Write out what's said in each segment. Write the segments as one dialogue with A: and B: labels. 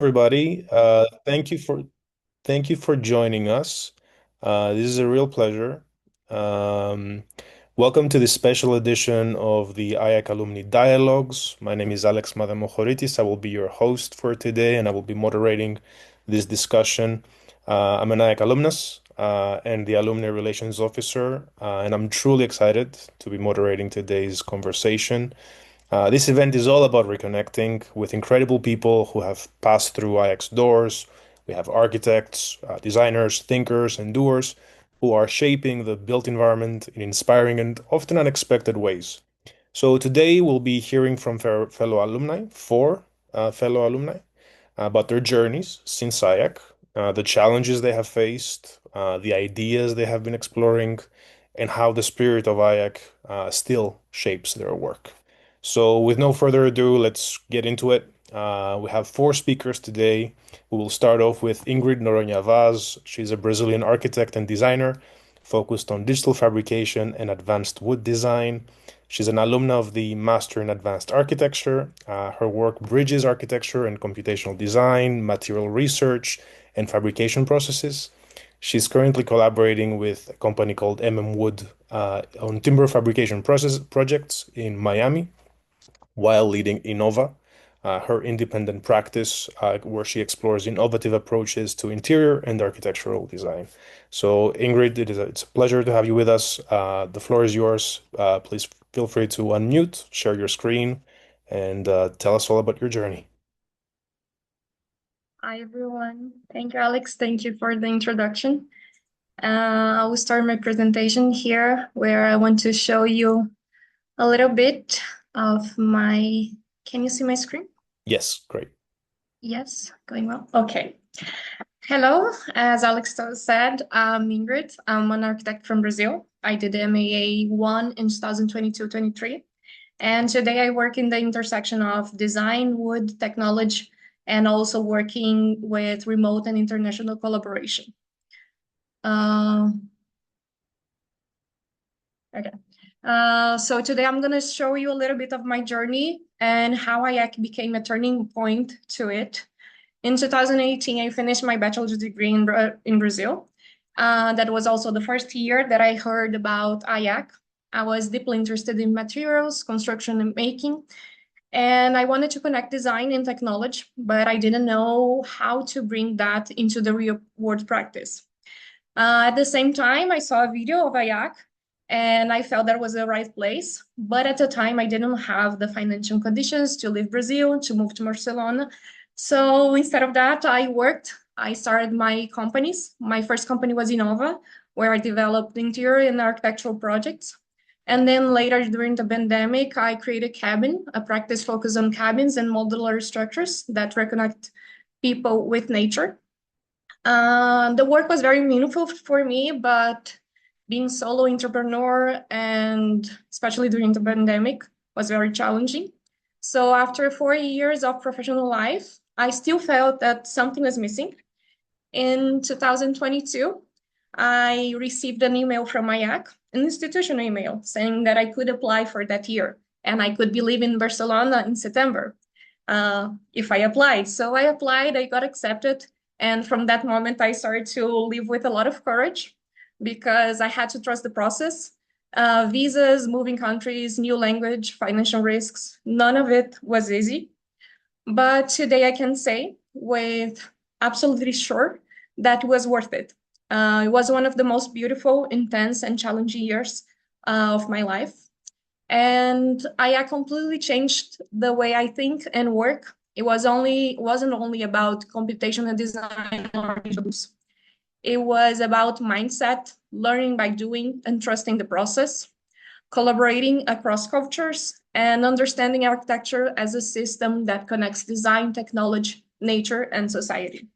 A: Everybody. Thank you for joining us. This is a real pleasure. Um, Welcome to this special edition of the IAAC Alumni Dialogues. My name is Mademochoritis. I will be your host for today, and I will be moderating this discussion. I'm an IAAC alumnus and the Alumni Relations Officer, and I'm truly excited to be moderating today's conversation. This event is all about reconnecting with incredible people who have passed through IX doors. We have architects, designers, thinkers, and doers who are shaping the built environment in inspiring and often unexpected ways. So today we'll be hearing from fellow alumni, four fellow alumni, about their journeys since IAC, the challenges they have faced, the ideas they have been exploring, and how the spirit of IAC still shapes their work. So, with no further ado, let's get into it. We have four speakers today. We will start off with Ingrid Noronha Vaz. She's a Brazilian architect and designer focused on digital fabrication and advanced wood design. She's an alumna of the Master in Advanced Architecture. Her work bridges architecture and computational design, material research, and fabrication processes. She's currently collaborating with a company called Wood on timber fabrication process projects in Miami while leading Innova, her independent practice where she explores innovative approaches to interior and architectural design. So, Ingrid, it's a pleasure to have you with us. The floor is yours. Please feel free to unmute, share your screen, and tell us all about your journey.
B: Hi, everyone. Thank you, Alex. Thank you for the introduction. I will start my presentation here, where I want to show you a little bit of my... Can you see my screen?
A: Yes, great.
B: Yes, going well. Okay. Hello, as Alex said, I'm Ingrid. I'm an architect from Brazil. I did MAA 1 in 2022-23. And today I work in the intersection of design, wood, technology, and also working with remote and international collaboration. Uh, okay. So today I'm going to show you a little bit of my journey and how I became a turning point to it. In 2018, I finished my bachelor's degree in Brazil. That was also the first year that I heard about IAAC. I was deeply interested in materials, construction, and making. And I wanted to connect design and technology, but I didn't know how to bring that into the real world practice. At the same time, I saw a video of IAAC and I felt that was the right place. But at the time, I didn't have the financial conditions to leave Brazil, to move to Barcelona. So instead of that, I started my companies. My first company was Innova, where I developed interior and architectural projects. And then later during the pandemic, I created Cabin, a practice focused on cabins and modular structures that reconnect people with nature. The work was very meaningful for me, but being solo entrepreneur and especially during the pandemic was very challenging. So after 4 years of professional life, I still felt that something was missing. In 2022, I received an email from IAC, an institutional email, saying that I could apply for that year and I could be living in Barcelona in September if I applied. So I applied, I got accepted. And from that moment, I started to live with a lot of courage because I had to trust the process. Visas, moving countries, new language, financial risks, none of it was easy. But today I can say with absolutely sure that was worth it. It was one of the most beautiful, intense, and challenging years of my life. And I completely changed the way I think and work. Wasn't only about computational design or tools. It was about mindset, learning by doing, and trusting the process, collaborating across cultures, and understanding architecture as a system that connects design, technology, nature, and society.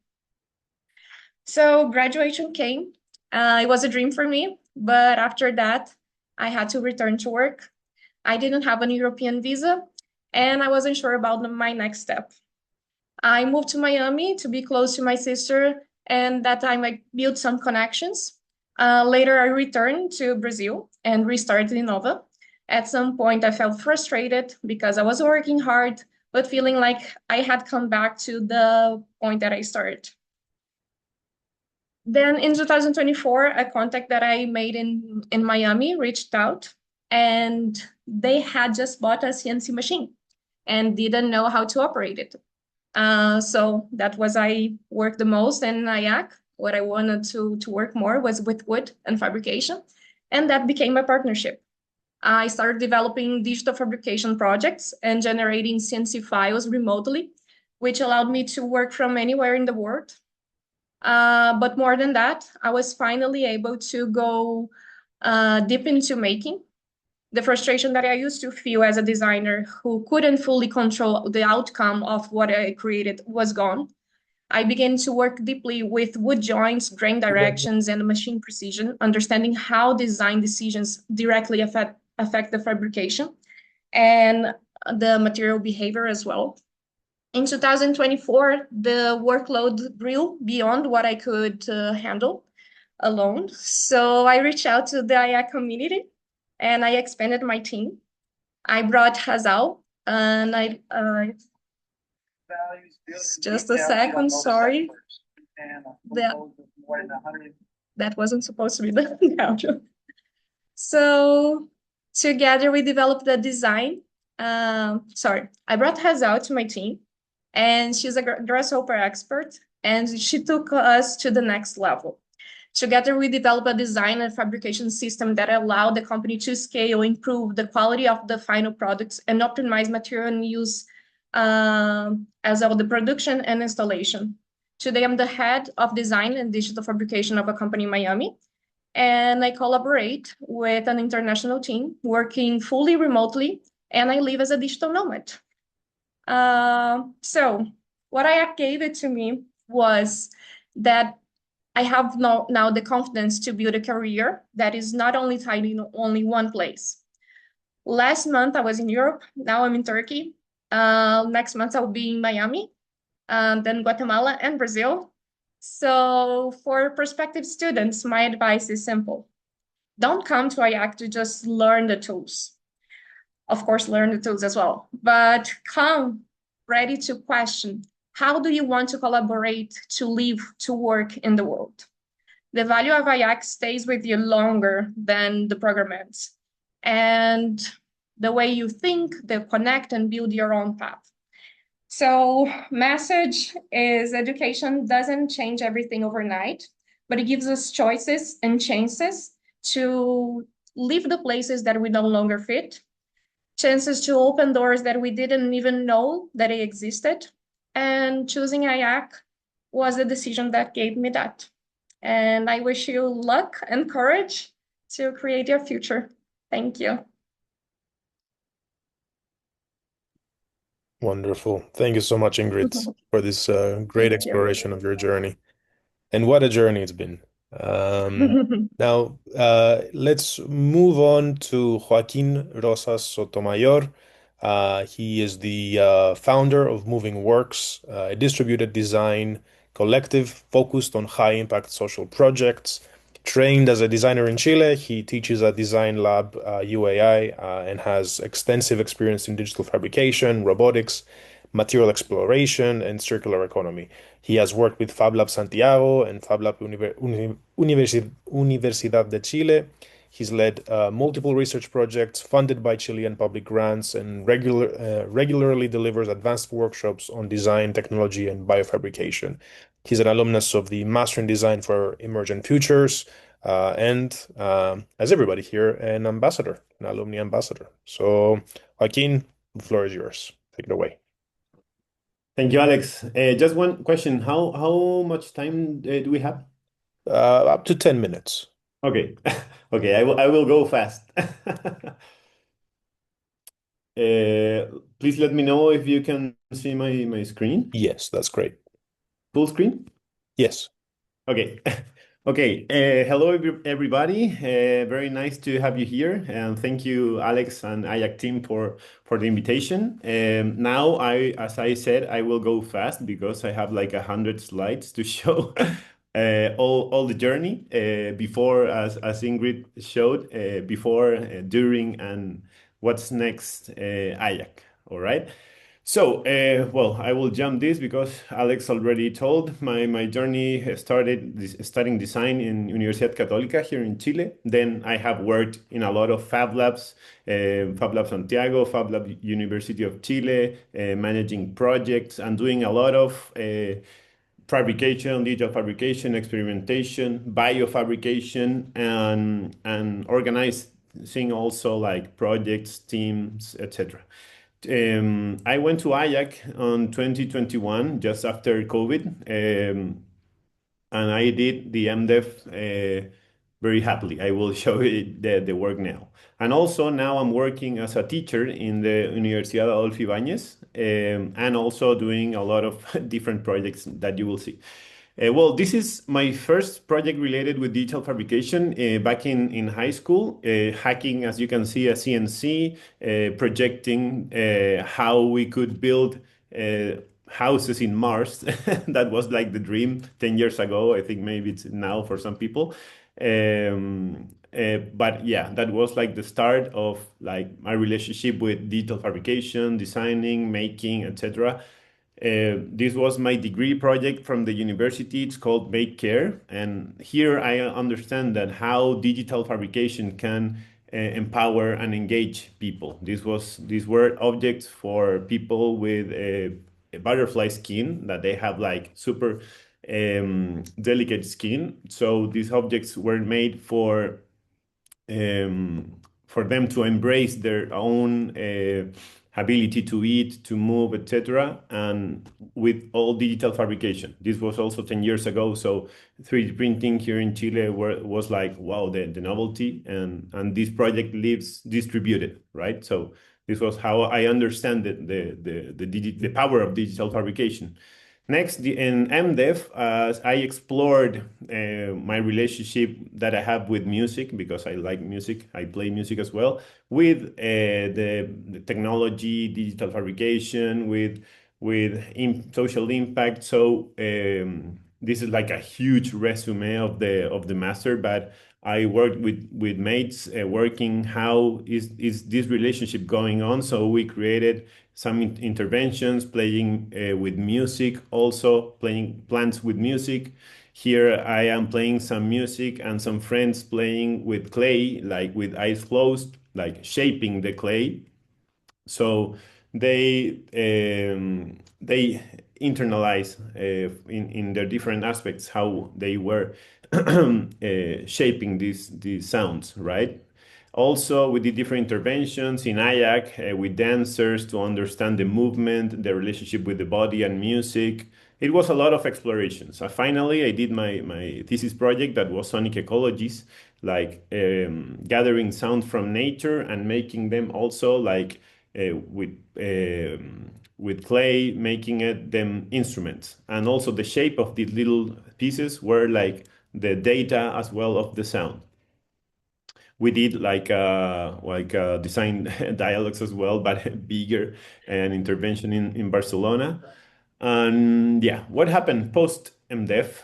B: So graduation came. It was a dream for me, but after that, I had to return to work. I didn't have an European visa, and I wasn't sure about my next step. I moved to Miami to be close to my sister, and that time I built some connections. Later, I returned to Brazil and restarted Innova. At some point, I felt frustrated because I was working hard, but feeling like I had come back to the point that I started. Then in 2024, a contact that I made in Miami reached out, and they had just bought a CNC machine and didn't know how to operate it. So that was I worked the most in IAAC. What I wanted to work more was with wood and fabrication, and that became a partnership. I started developing digital fabrication projects and generating CNC files remotely, which allowed me to work from anywhere in the world. But more than that, I was finally able to go deep into making. The frustration that I used to feel as a designer who couldn't fully control the outcome of what I created was gone. I began to work deeply with wood joints, grain directions, and machine precision, understanding how design decisions directly affect the fabrication and the material behavior as well. In 2024, the workload grew beyond what I could handle alone. So I reached out to the IA community and I expanded my team. I brought Hazal and just a second, sorry. That, that wasn't supposed to be the outro. So together we developed the design. Sorry, I brought Hazal to my team, and she's a grasshopper expert, and she took us to the next level. Together, we developed a design and fabrication system that allowed the company to scale, improve the quality of the final products, and optimize material and use as well the production and installation. Today, I'm the head of design and digital fabrication of a company in Miami, and I collaborate with an international team working fully remotely, and I live as a digital nomad. So what I gave it to me was that I have now the confidence to build a career that is not only tied in only one place. Last month I was in Europe. Now I'm in Turkey. Next month I'll be in Miami, then Guatemala and Brazil. So for prospective students, my advice is simple. Don't come to IAAC to just learn the tools. Of course, learn the tools as well, but come ready to question, how do you want to collaborate, to live, to work in the world? The value of IAAC stays with you longer than the program ends. And the way you think, they connect and build your own path. So message is education doesn't change everything overnight, but it gives us choices and chances to leave the places that we no longer fit, chances to open doors that we didn't even know that they existed. And choosing IAAC was a decision that gave me that. And I wish you luck and courage to create your future. Thank you.
A: Wonderful. Thank you so much, Ingrid, for this great
B: Thank you.
A: exploration of your journey. And what a journey it's been. Now, let's move on to Joaquin Rosas Sotomayor. He is the founder of Moving Works, a distributed design collective focused on high-impact social projects. Trained as a designer in Chile, he teaches at Design Lab UAI and has extensive experience in digital fabrication, robotics, material exploration, and circular economy. He has worked with FabLab Santiago and FabLab Universidad de Chile. He's led multiple research projects funded by Chilean public grants and regularly delivers advanced workshops on design, technology, and biofabrication. He's an alumnus of the Master in Design for Emergent Futures, and as everybody here, an ambassador, an alumni ambassador. So, Joaquin, the floor is yours. Take it away.
C: Thank you, Alex. Just one question. How much time do we have?
A: Up to 10 minutes.
C: Okay. Okay, I will go fast. Please let me know if you can see my screen.
A: Yes, that's great.
C: Full screen?
A: Yes.
C: Okay. Okay. Hello, everybody. Very nice to have you here, and thank you, Alex and IAC team for the invitation. Now, as I said, I will go fast because I have like 100 slides to show all the journey before, as Ingrid showed, before, during, and what's next, IAC. All right. So, well, I will jump this because Alex already told my journey started studying design in Universidad Católica here in Chile. Then I have worked in a lot of Fab Lab Santiago, Fab Lab University of Chile, managing projects and doing a lot of fabrication, digital fabrication, experimentation, biofabrication, and organizing also like projects, teams, etc. I went to IAAC on 2021, just after COVID, and I did the MDiv very happily. I will show you the work now. And also now I'm working as a teacher in the Universidad Adolfo Ibáñez, and also doing a lot of different projects that you will see. Well, this is my first project related with digital fabrication back in high school, hacking, as you can see, a CNC, projecting how we could build houses in Mars. That was like the dream 10 years ago. I think maybe it's now for some people. But yeah, that was like the start of like my relationship with digital fabrication, designing, making, etc. This was my degree project from the university. It's called Make Care. And here I understand that how digital fabrication can empower and engage people. These were objects for people with a butterfly skin that they have like super delicate skin. So these objects were made for them to embrace their own ability to eat, to move, etc. And with all digital fabrication. This was also 10 years ago. So 3D printing here in Chile was like, wow, the novelty. And this project lives distributed, right? So this was how I understand the power of digital fabrication. Next, in MDiv, I explored my relationship that I have with music because I like music. I play music as well with the technology, digital fabrication, with social impact. So this is like a huge resume of the master, but I worked with mates working how is this relationship going on. So we created some interventions, playing with music, also playing plants with music. Here I am playing some music and some friends playing with clay, like with eyes closed, like shaping the clay. So they internalize in their different aspects how they were shaping these sounds, right? Also, we did different interventions in IAAC with dancers to understand the movement, the relationship with the body and music. It was a lot of explorations. Finally, I did my thesis project that was sonic ecologies, like gathering sound from nature and making them also like with clay, making them instruments. And also the shape of these little pieces were like the data as well of the sound. We did like design dialogues as well, but bigger, an intervention in Barcelona. And yeah, what happened post MDEF?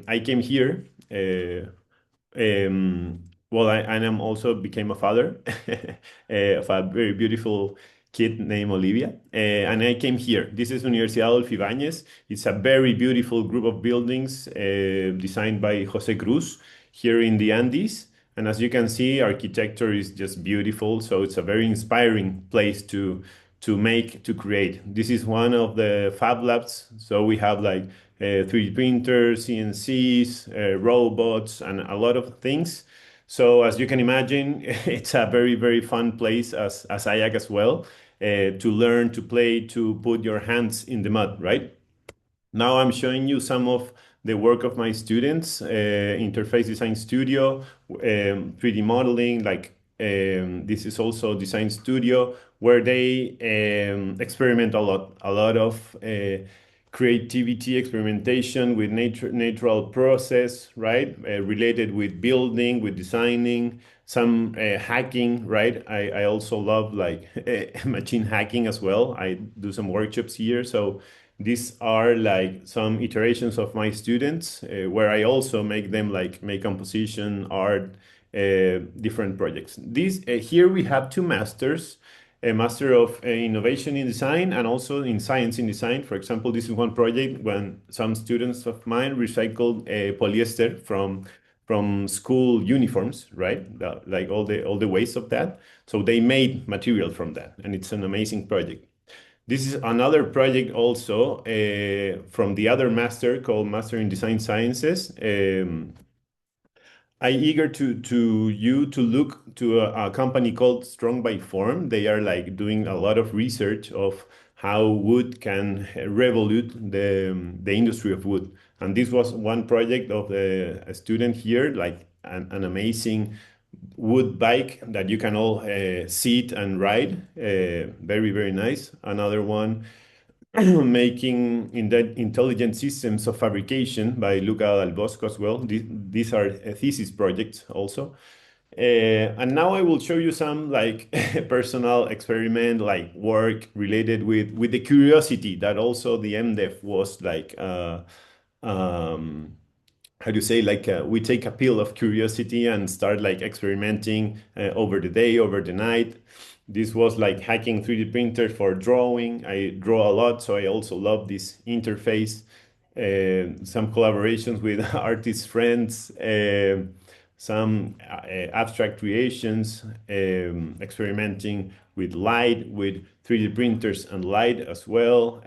C: I came here. Well, I am also became a father of a very beautiful kid named Olivia, and I came here. This is Universidad Adolfo Ibáñez. It's a very beautiful group of buildings designed by Jose Cruz here in the Andes. And as you can see, architecture is just beautiful. So it's a very inspiring place to create. This is one of the fab labs. So we have like 3D printers, CNCs, robots, and a lot of things. So as you can imagine, it's a very, very fun place as IAC as well, to learn, to play, to put your hands in the mud, right? Now I'm showing you some of the work of my students, Interface Design Studio, 3D modeling, like this is also Design Studio, where they experiment a lot of creativity, experimentation with natural process, right? Related with building, with designing, some hacking, right? I also love like machine hacking as well. I do some workshops here. So these are like some iterations of my students where I also make them like make composition, art, different projects. These here we have two masters. a Master of Innovation in Design and also in Science in Design. For example, this is one project when some students of mine recycled polyester from school uniforms, right? Like all the waste of that. So they made material from that, and it's an amazing project. This is another project also from the other master called Master in Design Sciences. I eager to you to look to a company called Strong by Form. They are like doing a lot of research of how wood can revolute the industry of wood. And this was one project of a student here, like an amazing wood bike that you can all sit and ride. Very, very nice. Another one making in that intelligent systems of fabrication by Luca Dal Bosco as well. These are thesis projects also. And now I will show you some like personal experiment, like work related with the curiosity that also the MDev was like how do you say, like we take a pill of curiosity and start like experimenting over the day, over the night. This was like hacking 3D printer for drawing. I draw a lot, so I also love this interface. Some collaborations with artist friends, some abstract creations, experimenting with light, with 3D printers and light as well.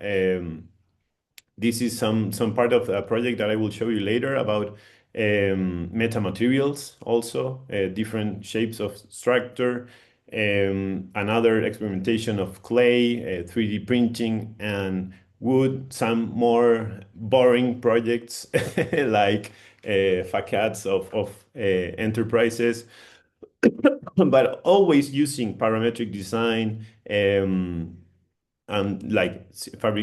C: This is some part of a project that I will show you later about metamaterials, also different shapes of structure, another experimentation of clay, 3D printing, and wood. Some more boring projects like facades of enterprises, but always using parametric design. And like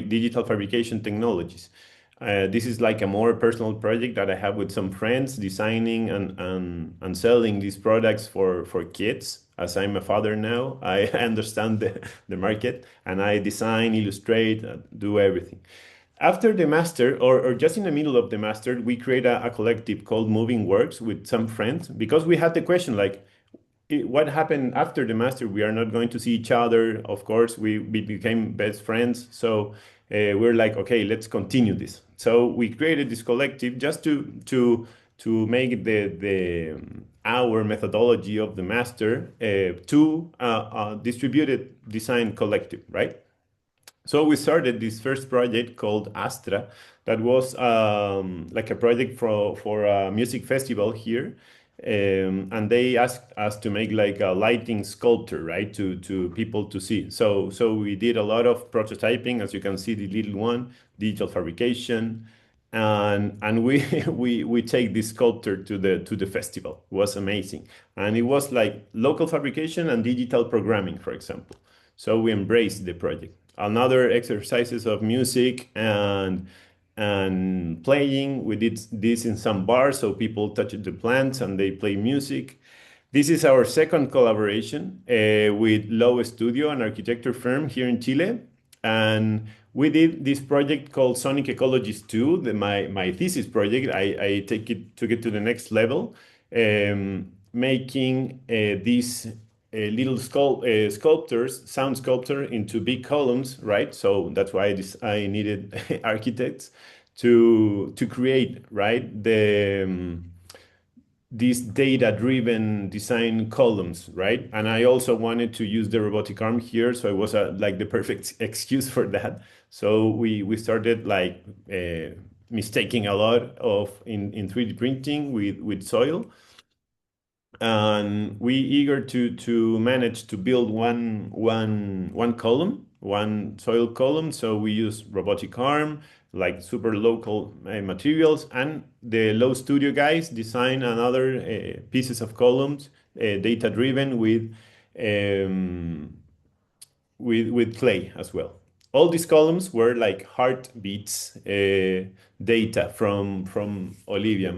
C: digital fabrication technologies. This is like a more personal project that I have with some friends, designing and selling these products for kids. As I'm a father now, I understand the market, and I design, illustrate, do everything. After the master, or just in the middle of the master, we create a collective called Moving Works with some friends because we had the question like, what happened after the master? We are not going to see each other. Of course, we became best friends. So we're like, okay, let's continue this. So we created this collective just to make the our methodology of the master to distributed design collective, right? So we started this first project called Astra, that was like a project for a music festival here. And they asked us to make like a lighting sculpture, right, to people to see. So we did a lot of prototyping, as you can see, the little one, digital fabrication, and we we take this sculpture to the festival. It was amazing, and it was like local fabrication and digital programming, for example. So we embraced the project. Another exercises of music and playing. We did this in some bars, so people touch the plants and they play music. This is our second collaboration with Low Studio, an architecture firm here in Chile. And we did this project called Sonic Ecologies 2, my thesis project. I took it to the next level, making these little sculptures, sound sculpture into big columns, right? So that's why I needed architects to create, right, these data-driven design columns, right? And I also wanted to use the robotic arm here, so it was like the perfect excuse for that. So we started like mistaking a lot of in 3D printing with soil, and we eager to manage to build one column, one soil column. So we use robotic arm, like super local materials, and the Low Studio guys design another pieces of columns, data driven um, with clay as well. All these columns were like heartbeats data from Olivia,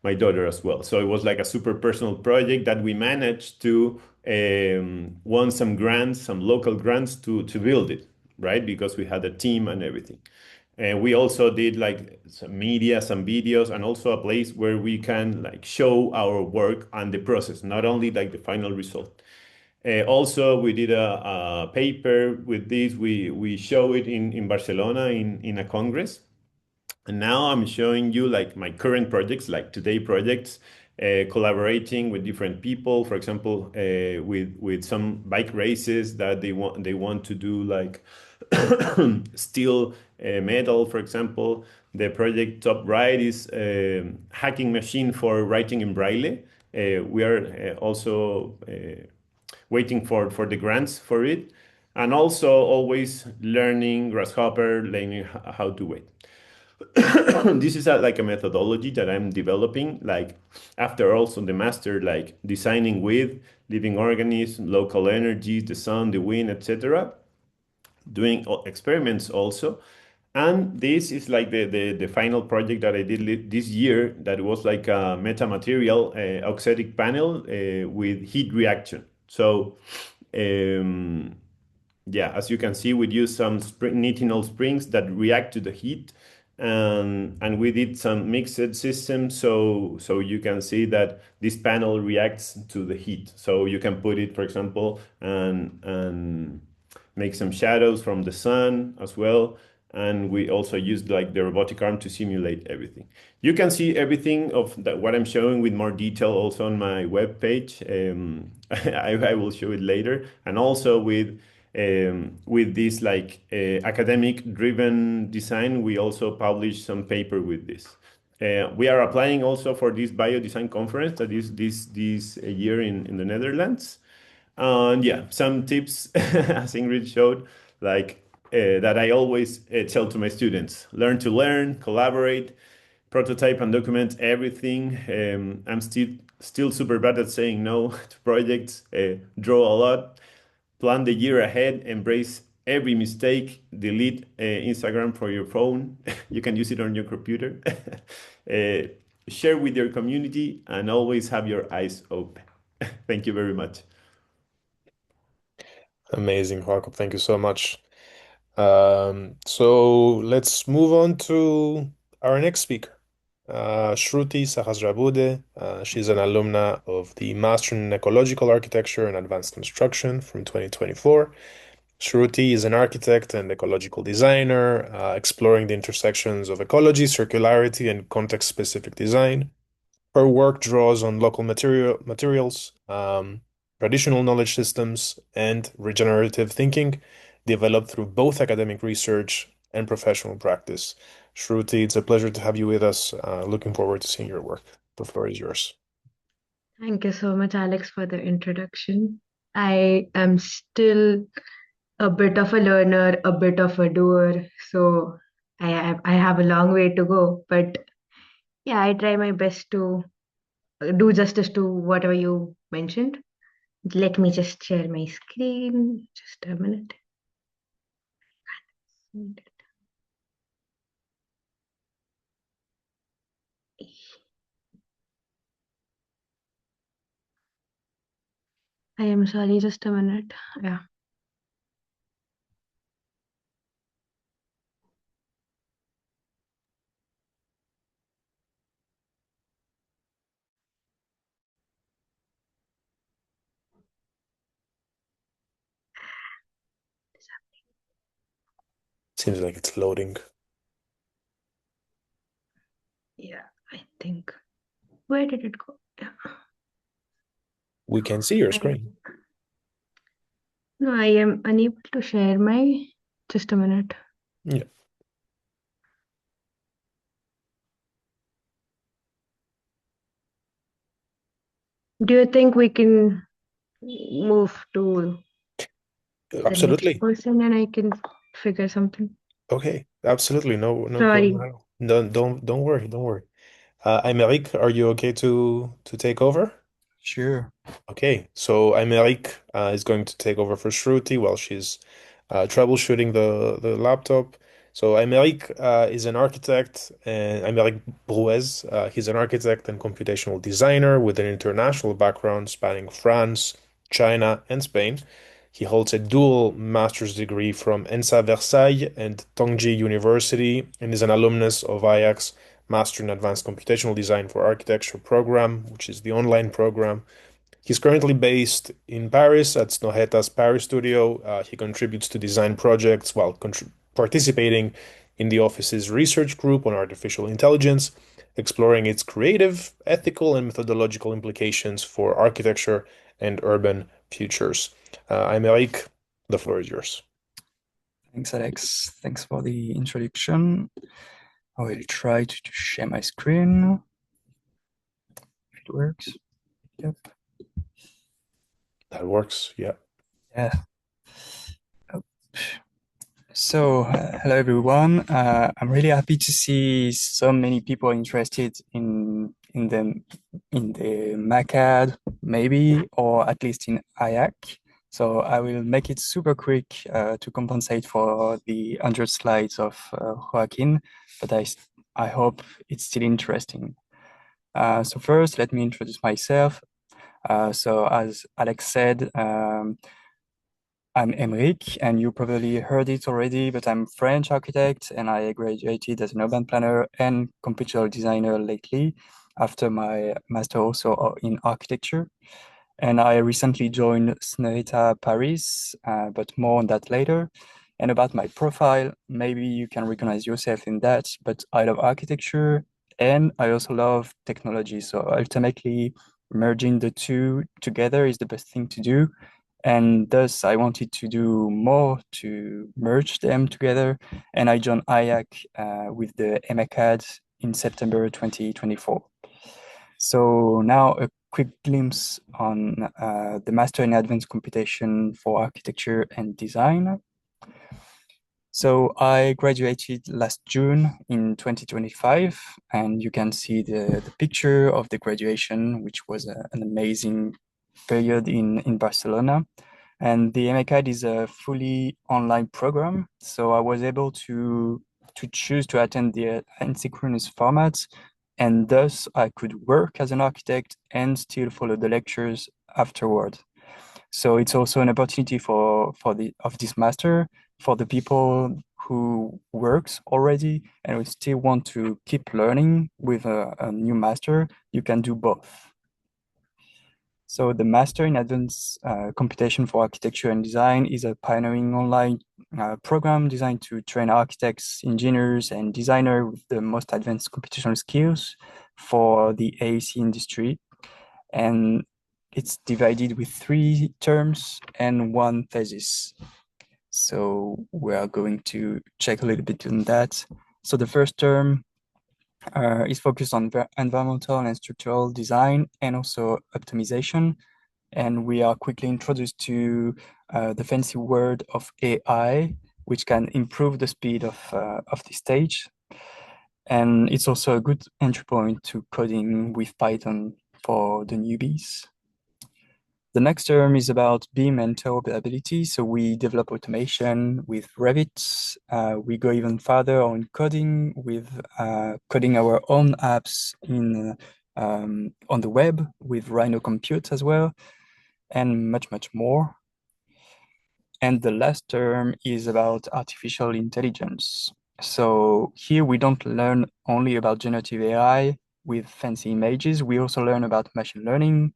C: my daughter as well. So it was like a super personal project that we managed to won some grants, some local grants to build it, right? Because we had a team and everything. And we also did like some media, some videos, and also a place where we can like show our work and the process, not only like the final result. Also, we did a paper with this. We show it in Barcelona in a congress. And now I'm showing you like my current projects, like today projects, collaborating with different people. For example, with some bike races that they want to do like steel metal, for example. The project top right is hacking machine for writing in braille. We are also waiting for the grants for it, and also always learning Grasshopper, learning how to wait. This is like a methodology that I'm developing, like after also the master, like designing with living organisms, local energies, the sun, the wind, etc. Doing experiments also. And this is like the final project that I did this year that was like a metamaterial auxetic panel with heat reaction. So yeah, as you can see, we use some nitinol springs that react to the heat, and we did some mixed systems. So you can see that this panel reacts to the heat. So you can put it, for example, and make some shadows from the sun as well. And we also used like the robotic arm to simulate everything. You can see everything of that what I'm showing with more detail also on my web page. I will show it later, and also with this like academic driven design, we also published some paper with this. We are applying also for this biodesign conference that is this year in the Netherlands. And yeah, some tips, as Ingrid showed, like that I always tell to my students: learn, collaborate, prototype and document everything. I'm still super bad at saying no to projects. Draw a lot, plan the year ahead, embrace every mistake, delete Instagram for your phone. You can use it on your computer. uh, Share with your community and always have your eyes open. Thank you very much.
A: Amazing, Jacob. Thank you so much. So let's move on to our next speaker, Shruti Sahasrabudhe. She's an alumna of the Master in Ecological Architecture and Advanced Construction from 2024. Shruti is an architect and ecological designer, exploring the intersections of ecology, circularity, and context-specific design. Her work draws on local materials, traditional knowledge systems, and regenerative thinking, developed through both academic research and professional practice. Shruti, it's a pleasure to have you with us. Looking forward to seeing your work. The floor is yours.
D: Thank you so much, Alex, for the introduction. I am still a bit of a learner, a bit of a doer, so I have a long way to go. But yeah, I try my best to do justice to whatever you mentioned. Let me just share my screen. Just a minute. I am sorry, just a minute. Yeah.
A: Seems like it's loading.
D: Yeah, I think. Where did it go? Yeah.
A: We can see your screen.
D: No, I am unable to share my. Just a minute.
A: Yeah.
D: Do you think we can move to the next
A: Absolutely.
D: person and I can figure something?
A: Okay. Absolutely. No
D: Sorry.
A: problem at all. Don't worry. Don't worry. Aymeric, are you okay to take over?
E: Sure.
A: Okay, so Aymeric is going to take over for Shruti while she's troubleshooting the laptop. So Aymeric is an architect, and Aymeric Brouez, he's an architect and computational designer with an international background spanning France, China, and Spain. He holds a dual master's degree from ENSA Versailles and Tongji University, and is an alumnus of IAAC's Master in Advanced Computational Design for Architecture program, which is the online program. He's currently based in Paris at Snøhetta's Paris studio. He contributes to design projects while participating in the office's research group on artificial intelligence, exploring its creative, ethical, and methodological implications for architecture and urban futures. Aymeric, the floor is yours.
E: Thanks, Alex. Thanks for the introduction. I will try to share my screen. If it works. Yep.
A: That works, yeah.
E: Yeah. So, hello everyone. I'm really happy to see so many people interested in the MACAD, maybe, or at least in IAAC. So I will make it super quick to compensate for the 100 slides of Joaquin, but I hope it's still interesting. So first, let me introduce myself. So as Alex said, I'm Aymeric, and you probably heard it already, but I'm French architect, and I graduated as an urban planner and computational designer lately after my master also in architecture. And I recently joined Snøhetta Paris, but more on that later. And about my profile, maybe you can recognize yourself in that, but I love architecture and I also love technology. So ultimately, merging the two together is the best thing to do. And thus, I wanted to do more to merge them together. And I joined IAAC with the MACAD in September 2024. So now a quick glimpse on the Master in Advanced Computation for Architecture and Design. So I graduated last June in 2025, and you can see the picture of the graduation, which was an amazing period in Barcelona. And the MACAD is a fully online program, so I was able to choose to attend the asynchronous formats, and thus I could work as an architect and still follow the lectures afterward. So it's also an opportunity for this master for the people who works already and who still want to keep learning with a new master. You can do both. So the Master in Advanced Computation for Architecture and Design is a pioneering online program designed to train architects, engineers, and designers with the most advanced computational skills for the AEC industry. And it's divided with 3 terms and 1 thesis. So we are going to check a little bit on that. So the first term is focused on environmental and structural design and also optimization. And we are quickly introduced to the fancy word of AI, which can improve the speed of the stage. And it's also a good entry point to coding with Python for the newbies. The next term is about BIM and interoperability. So we develop automation with Revit. We go even further on coding with coding our own apps on the web with Rhino Compute as well, and much, much more. And the last term is about artificial intelligence. So here we don't learn only about generative AI with fancy images. We also learn about machine learning.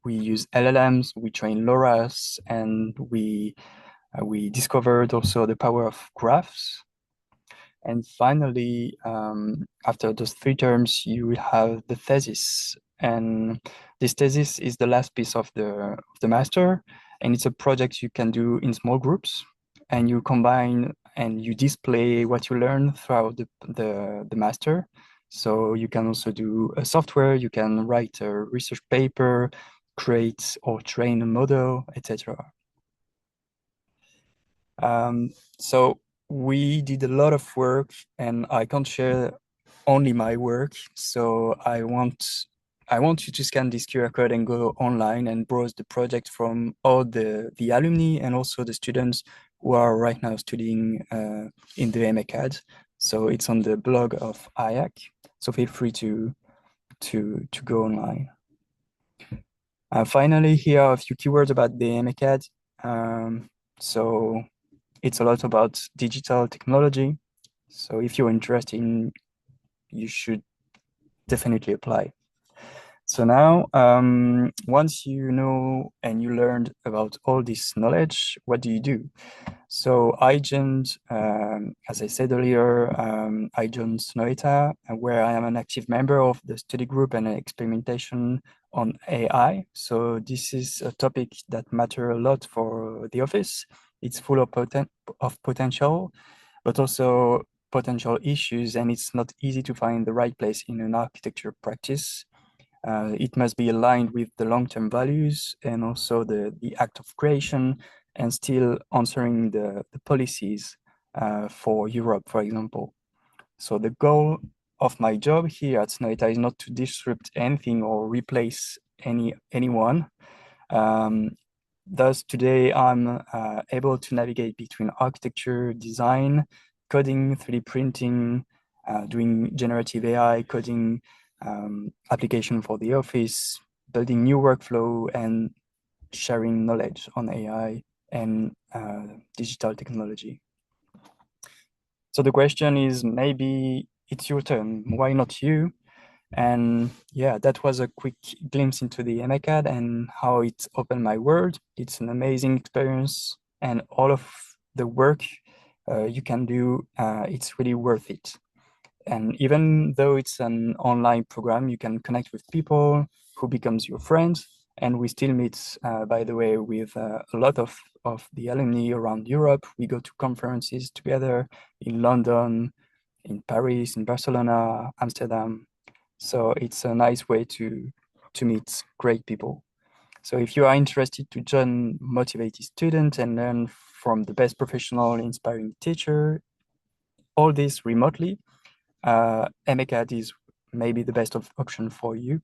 E: We use LLMs, we train LoRa's, and we discovered also the power of graphs. And finally, after those 3 terms, you will have the thesis. And this thesis is the last piece of the master. And it's a project you can do in small groups. And you combine and you display what you learn throughout the master. So you can also do a software, you can write a research paper, create or train a model, etc. So we did a lot of work, and I can't share only my work. So I want you to scan this QR code and go online and browse the project from all the alumni and also the students who are right now studying in the MACAD. So it's on the blog of IAAC. So feel free to go online. Finally, here are a few keywords about the MACAD. So it's a lot about digital technology. So if you're interested you should definitely apply. So now, once you know and you learned about all this knowledge, what do? So I joined, as I said earlier, I joined Noronha, where I am an active member of the study group and experimentation on AI. So this is a topic that matters a lot for the office. It's full of potential, but also potential issues, and it's not easy to find the right place in an architecture practice. It must be aligned with the long-term values and also the act of creation, and still answering the policies for Europe, for example. So the goal of my job here at Noronha is not to disrupt anything or replace anyone. Thus, today I'm able to navigate between architecture, design, coding, 3D printing, doing generative AI, coding, application for the office, building new workflow, and sharing knowledge on AI and digital technology. So the question is, maybe it's your turn, why not you? And yeah, that was a quick glimpse into the MCAD and how it opened my world. It's an amazing experience, and all of the work you can do, it's really worth it. And even though it's an online program, you can connect with people who becomes your friends. And we still meet, by the way, with a lot of the alumni around Europe. We go to conferences together in London, in Paris, in Barcelona, Amsterdam. So it's a nice way to meet great people. So if you are interested to join motivated students and learn from the best professional, inspiring teacher, all this remotely, MCAD is maybe the best option for you.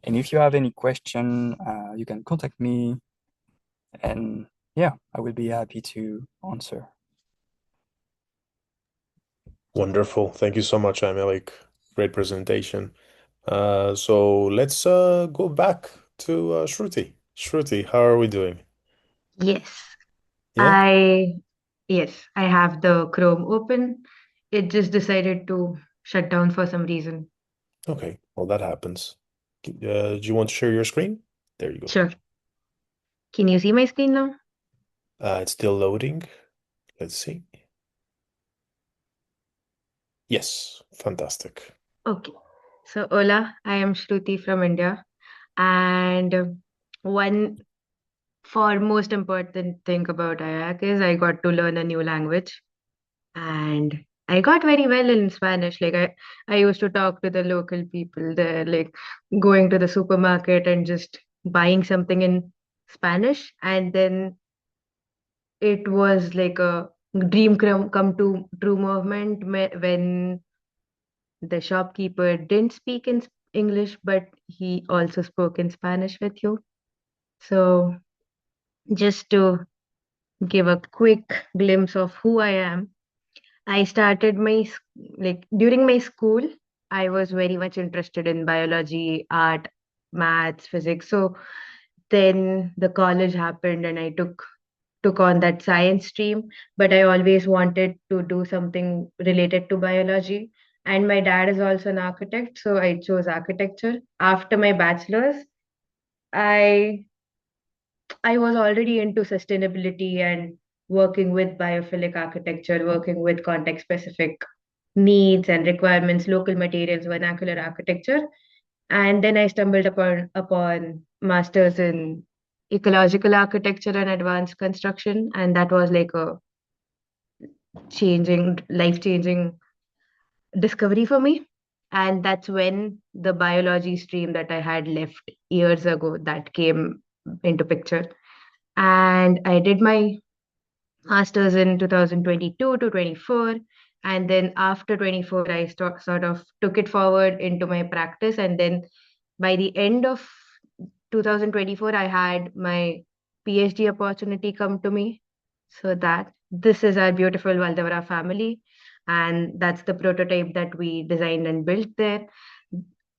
E: And if you have any question, you can contact me, and yeah, I will be happy to answer.
A: Wonderful. Thank you so much, Aymeric. Great presentation. So let's go back to Shruti. Shruti, how are we doing?
D: Yes,
A: Yeah?
D: yes, I have the Chrome open. It just decided to shut down for some reason.
A: Okay. Well, that happens. Do you want to share your screen? There you go.
D: Sure. Can you see my screen now?
A: It's still loading. Let's see. Yes, fantastic.
D: Okay. So, hola, I am Shruti from India. And one for most important thing about IAAC is I got to learn a new language. And I got very well in Spanish. Like I used to talk to the local people there, like going to the supermarket and just buying something in Spanish. And then it was like a dream come to true movement when the shopkeeper didn't speak in English, but he also spoke in Spanish with you. So just to give a quick glimpse of who I am, I started like during my school, I was very much interested in biology, art, maths, physics. So then the college happened and I took on that science stream, but I always wanted to do something related to biology. And my dad is also an architect, so I chose architecture. After my bachelor's, I I was already into sustainability and working with biophilic architecture, working with context specific needs and requirements, local materials, vernacular architecture. And then I stumbled upon masters in ecological architecture and advanced construction, and that was like a life changing discovery for me. And that's when the biology stream that I had left years ago that came into picture. And I did my master's in 2022 to 24. And then after 24, I sort of took it forward into my practice. And then by the end of 2024, I had my PhD opportunity come to me. So that this is our beautiful Valdevara family. And that's the prototype that we designed and built there.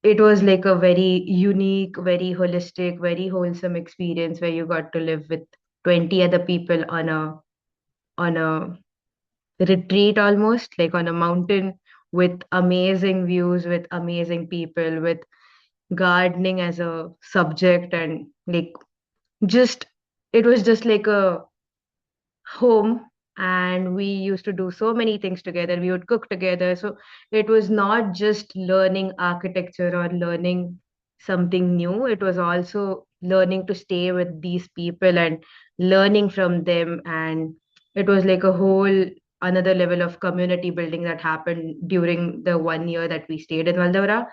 D: It was like a very unique, very holistic, very wholesome experience where you got to live with 20 other people on a retreat, almost like on a mountain, with amazing views, with amazing people, with gardening as a subject, and like just it was just like a home, and we used to do so many things together. We would cook together. So it was not just learning architecture or learning something new, it was also learning to stay with these people and learning from them. And it was like a whole another level of community building that happened during the 1 year that we stayed in Valdora.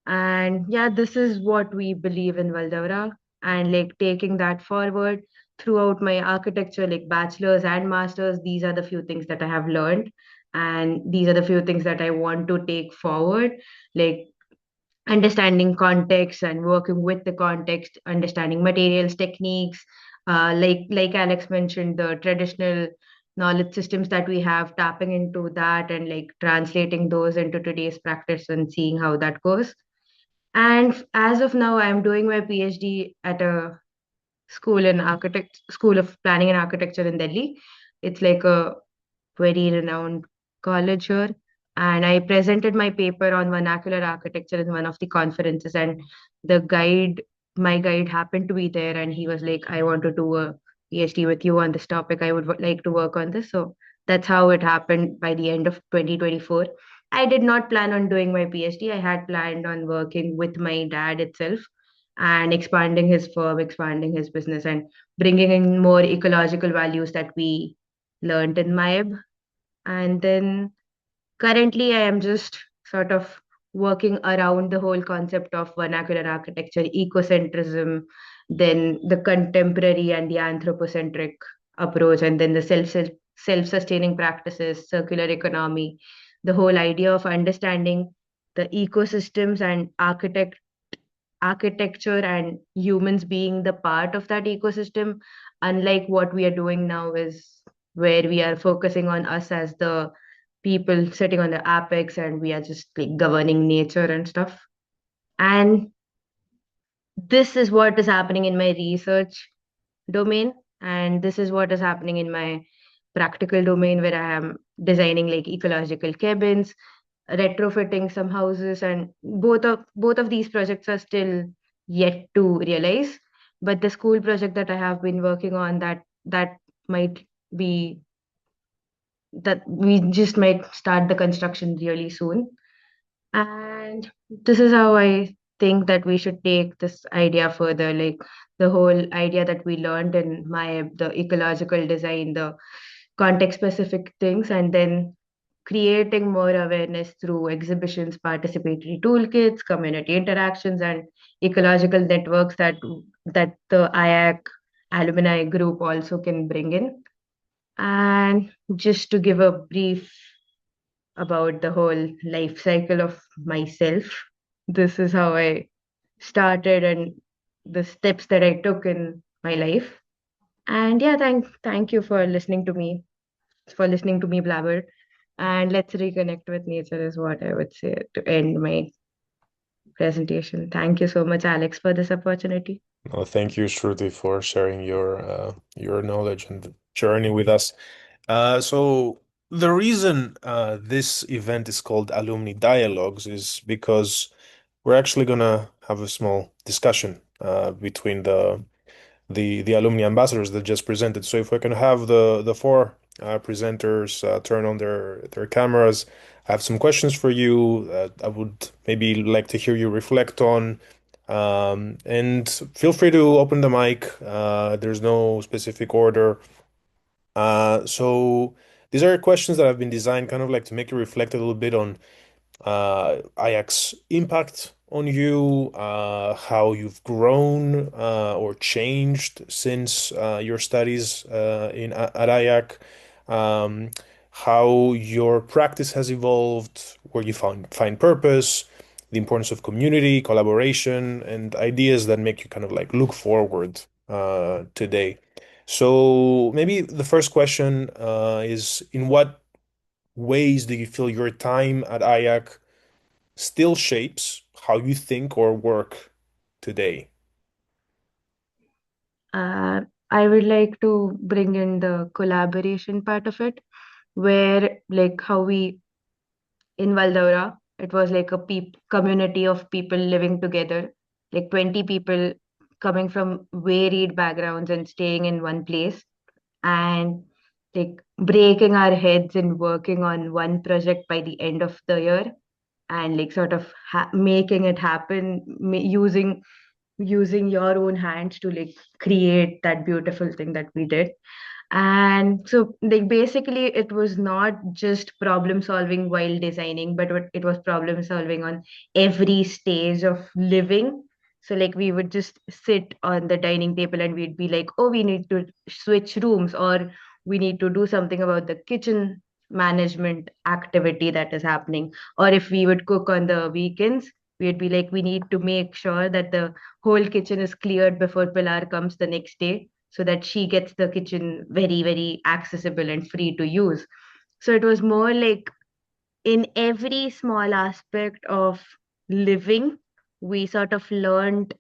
D: And yeah, this is what we believe in Valdora, and like taking that forward throughout my architecture, like bachelor's and master's, these are the few things that I have learned. And these are the few things that I want to take forward, like understanding context and working with the context, understanding materials, techniques, like Alex mentioned, the traditional knowledge systems that we have, tapping into that and like translating those into today's practice and seeing how that goes. And as of now, I'm doing my PhD at a school of planning and architecture in Delhi. It's like a very renowned college here. And I presented my paper on vernacular architecture in one of the conferences, and the guide, my guide happened to be there, and he was like, I want to do a PhD with you on this topic. I would like to work on this. So that's how it happened by the end of 2024. I did not plan on doing my PhD. I had planned on working with my dad itself and expanding his firm, expanding his business, and bringing in more ecological values that we learned in MIAB. And then currently, I am just sort of working around the whole concept of vernacular architecture, ecocentrism, then the contemporary and the anthropocentric approach, and then the self-sustaining practices, circular economy, the whole idea of understanding the ecosystems and architecture and humans being the part of that ecosystem, unlike what we are doing now is where we are focusing on us as the people sitting on the apex, and we are just like governing nature and stuff. And this is what is happening in my research domain, and this is what is happening in my practical domain, where I am designing like ecological cabins, retrofitting some houses, and both of these projects are still yet to realize. But the school project that I have been working on, that might be that we just might start the construction really soon. And this is how I think that we should take this idea further, like the whole idea that we learned in my the ecological design, the context specific things, and then creating more awareness through exhibitions, participatory toolkits, community interactions, and ecological networks that the IAAC alumni group also can bring in. And just to give a brief about the whole life cycle of myself, this is how I started and the steps that I took in my life. And yeah, thank you for listening to me blabber. And let's reconnect with nature is what I would say to end my presentation. Thank you so much, Alex, for this opportunity.
A: Well, thank you, Shruti, for sharing your knowledge and journey with us. So the reason this event is called Alumni Dialogues is because we're actually gonna have a small discussion between the alumni ambassadors that just presented. So if we can have the four presenters turn on their cameras, I have some questions for you. I would maybe like to hear you reflect on. And feel free to open the mic. There's no specific order. So these are questions that have been designed kind of like to make you reflect a little bit on IAAC's impact on you, how you've grown or changed since your studies at IAAC, how your practice has evolved, where you find purpose, the importance of community, collaboration, and ideas that make you kind of like look forward today. So maybe the first question is, in what ways do you feel your time at IAC still shapes how you think or work today?
D: Uh, I would like to bring in the collaboration part of it, where like how we in Valdora It was like a community of people living together, like 20 people coming from varied backgrounds and staying in one place and like breaking our heads and working on one project by the end of the year and like sort of making it happen using your own hands to like create that beautiful thing that we did. And so like basically it was not just problem solving while designing, but it was problem solving on every stage of living. So like we would just sit on the dining table and we'd be like, oh, we need to switch rooms, or we need to do something about the kitchen management activity that is happening. Or if we would cook on the weekends, we'd be like, we need to make sure that the whole kitchen is cleared before Pilar comes the next day, so that she gets the kitchen very, very accessible and free to use. So it was more like in every small aspect of living, we sort of learned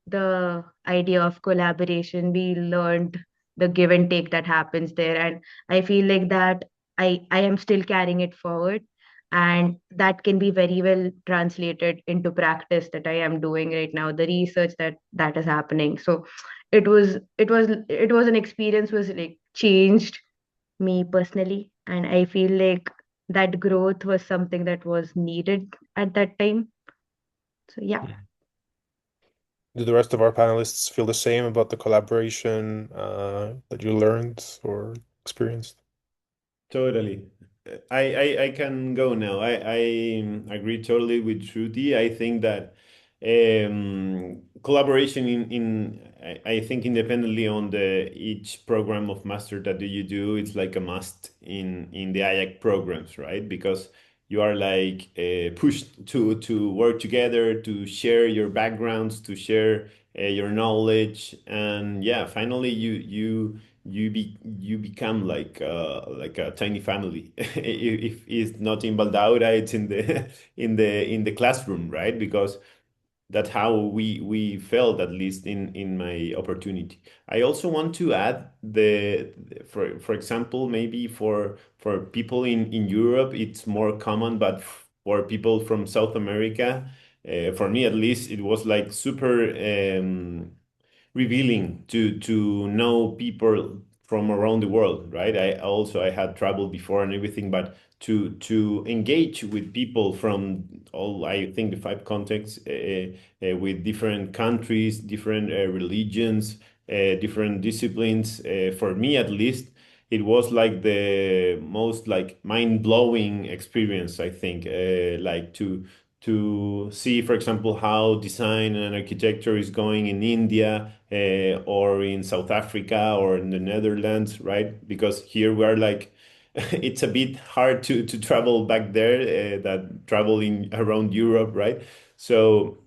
D: the idea of collaboration. We learned the give and take that happens there. And I feel like that I am still carrying it forward. And that can be very well translated into practice that I am doing right now, the research that is happening. So it was an experience was like changed me personally. And I feel like that growth was something that was needed at that time. So yeah.
A: Do the rest of our panelists feel the same about the collaboration that you learned or experienced?
C: Totally. I can go now. I agree totally with Shruti. I think that collaboration I think independently on the each program of master that you do, it's like a must in the IAC programs, right? Because you are like pushed to work together, to share your backgrounds, to share your knowledge, and yeah, finally you become like a tiny family. If it's not in Baldaura, it's in the in the classroom, right? Because that's how we felt, at least in my opportunity. I also want to add for example, maybe for people in Europe it's more common, but for people from South America, for me at least, it was like super revealing to know people from around the world, right? I had traveled before and everything, but to engage with people from all, I think, the five contexts, with different countries, different religions, different disciplines. For me, at least, it was like the most like mind-blowing experience, I think, like to see, for example, how design and architecture is going in India, or in South Africa or in the Netherlands, right? Because here we are like, it's a bit hard to travel back there, that traveling around Europe, right? So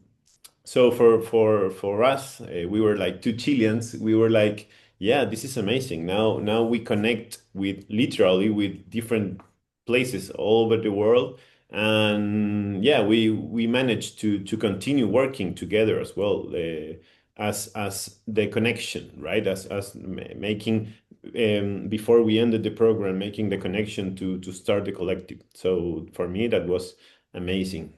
C: for us, we were like two Chileans. We were like, yeah, this is amazing. Now we connect with literally with different places all over the world, and yeah, we managed to continue working together as well, as the connection, right? Making, before we ended the program, making the connection to start the collective. So for me, that was amazing.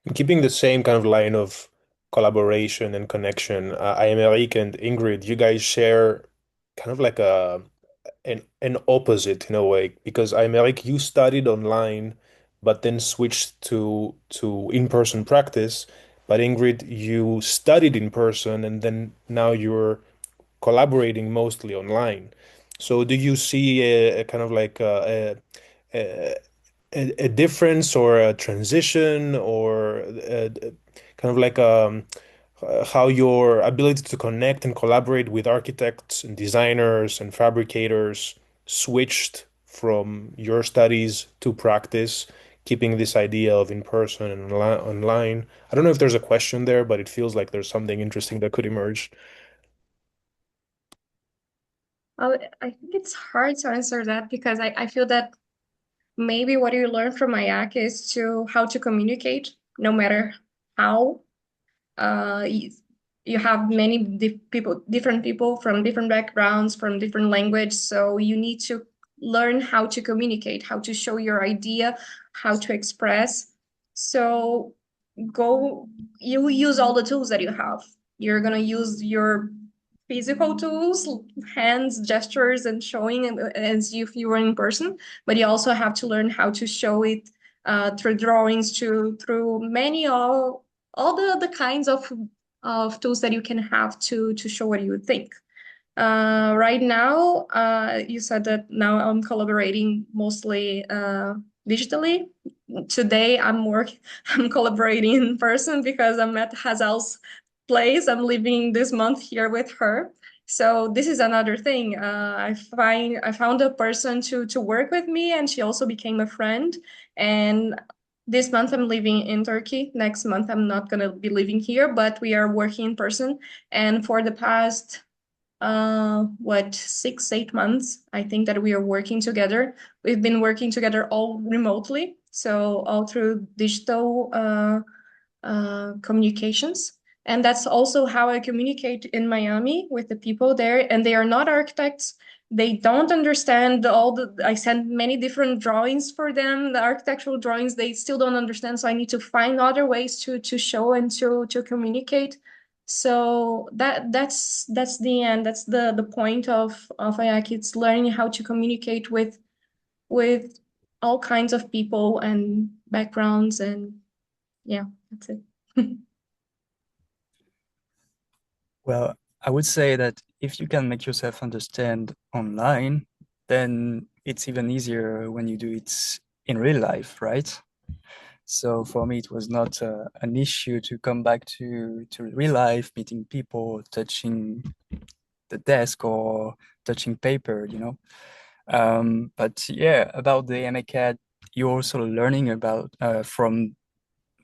A: And keeping the same kind of line of collaboration and connection, Aymeric and Ingrid, you guys share kind of like an opposite in a way, because Aymeric, you studied online, but then switched to in-person practice. But Ingrid, you studied in person, and then now you're collaborating mostly online. So do you see a kind of like a, a difference or a transition or kind of like how your ability to connect and collaborate with architects and designers and fabricators switched from your studies to practice, keeping this idea of in person and online? I don't know if there's a question there, but it feels like there's something interesting that could emerge.
B: Well, I think it's hard to answer that because I feel that maybe what you learn from IAC is to how to communicate, no matter how. You, you have many different people from different backgrounds, from different language, so you need to learn how to communicate, how to show your idea, how to express. So you use all the tools that you have. You're gonna use your physical tools, hands, gestures, and showing as if you were in person, but you also have to learn how to show it through drawings, through many all the kinds of tools that you can have to show what you think. Right now, you said that now I'm collaborating mostly digitally. Today, I'm collaborating in person because I'm at Hazal's place. I'm living this month here with her. So this is another thing. I found a person to work with me, and she also became a friend. And this month I'm living in Turkey. Next month I'm not gonna be living here, but we are working in person. And for the past 6, 8 months, I think that we are working together. We've been working together all remotely, so all through digital communications. And that's also how I communicate in Miami with the people there. And they are not architects. They don't understand I send many different drawings for them, the architectural drawings, they still don't understand. So I need to find other ways to show and to communicate. So that's the end. That's the point of IAAC. It's learning how to communicate with all kinds of people and backgrounds, and yeah, that's it.
E: Well, I would say that if you can make yourself understand online, then it's even easier when you do it in real life, right? So for me, it was not an issue to come back to real life, meeting people, touching the desk or touching paper, you know. But yeah, about the MACAD, you're also learning about from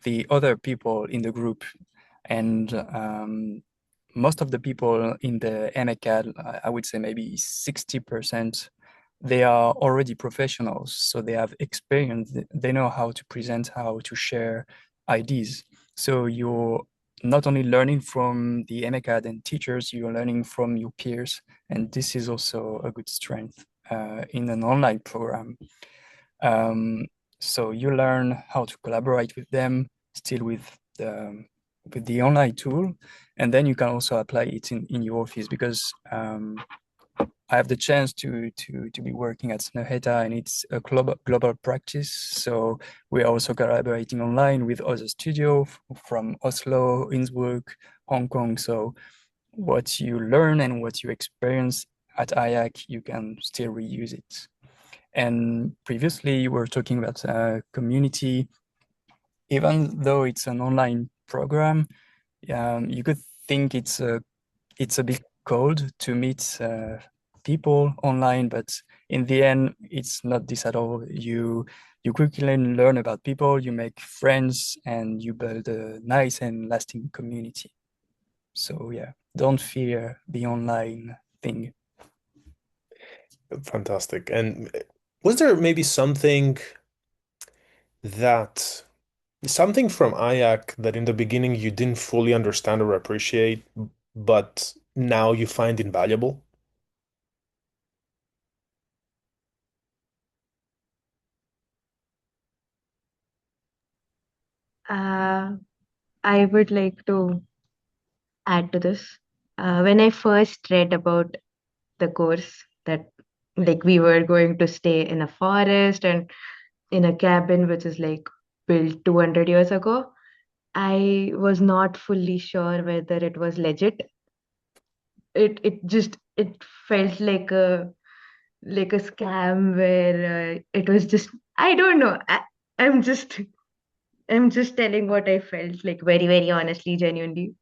E: the other people in the group, and most of the people in the MACAD, I would say maybe 60%, they are already professionals, so they have experience. They know how to present, how to share ideas. So you're not only learning from the MACAD and teachers, you're learning from your peers, and this is also a good strength in an online program. So you learn how to collaborate with them, still with the online tool, and then you can also apply it in your office, because I have the chance to be working at Noronha, and it's a global practice. So we are also collaborating online with other studios from Oslo, Innsbruck, Hong Kong. So what you learn and what you experience at IAAC, you can still reuse it. And previously, you were talking about community. Even though it's an online program, you could think it's a bit cold to meet people online, but in the end, it's not this at all. You quickly learn about people, you make friends, and you build a nice and lasting community. So yeah, don't fear the online thing.
A: Fantastic. And was there maybe that something from IAC that in the beginning you didn't fully understand or appreciate, but now you find invaluable?
D: Uh, I would like to add to this. When I first read about the course, that like we were going to stay in a forest and in a cabin which is like built 200 years ago, I was not fully sure whether it was legit. It felt like a scam where it was just, I don't know. I'm just I'm just telling what I felt, like very, very honestly, genuinely.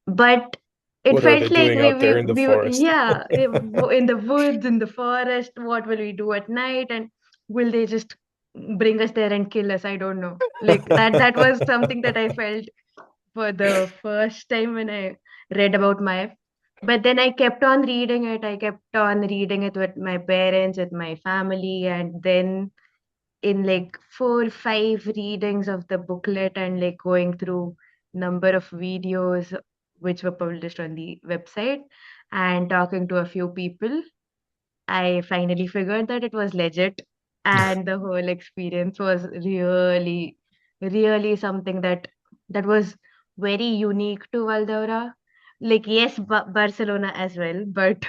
D: But it
A: What are
D: felt
A: they
D: like
A: doing out there in the
D: we were,
A: forest?
D: yeah, in the woods, in the forest. What will we do at night? And will they just bring us there and kill us? I don't know. Like that was something that I felt for the first time when I read about my. But then I kept on reading it. I kept on reading it with my parents, with my family, and then in like 4 5 readings of the booklet and like going through number of videos which were published on the website and talking to a few people, I finally figured that it was legit, and the whole experience was really really something that was very unique to Valdeora. Like yes, Barcelona as well, but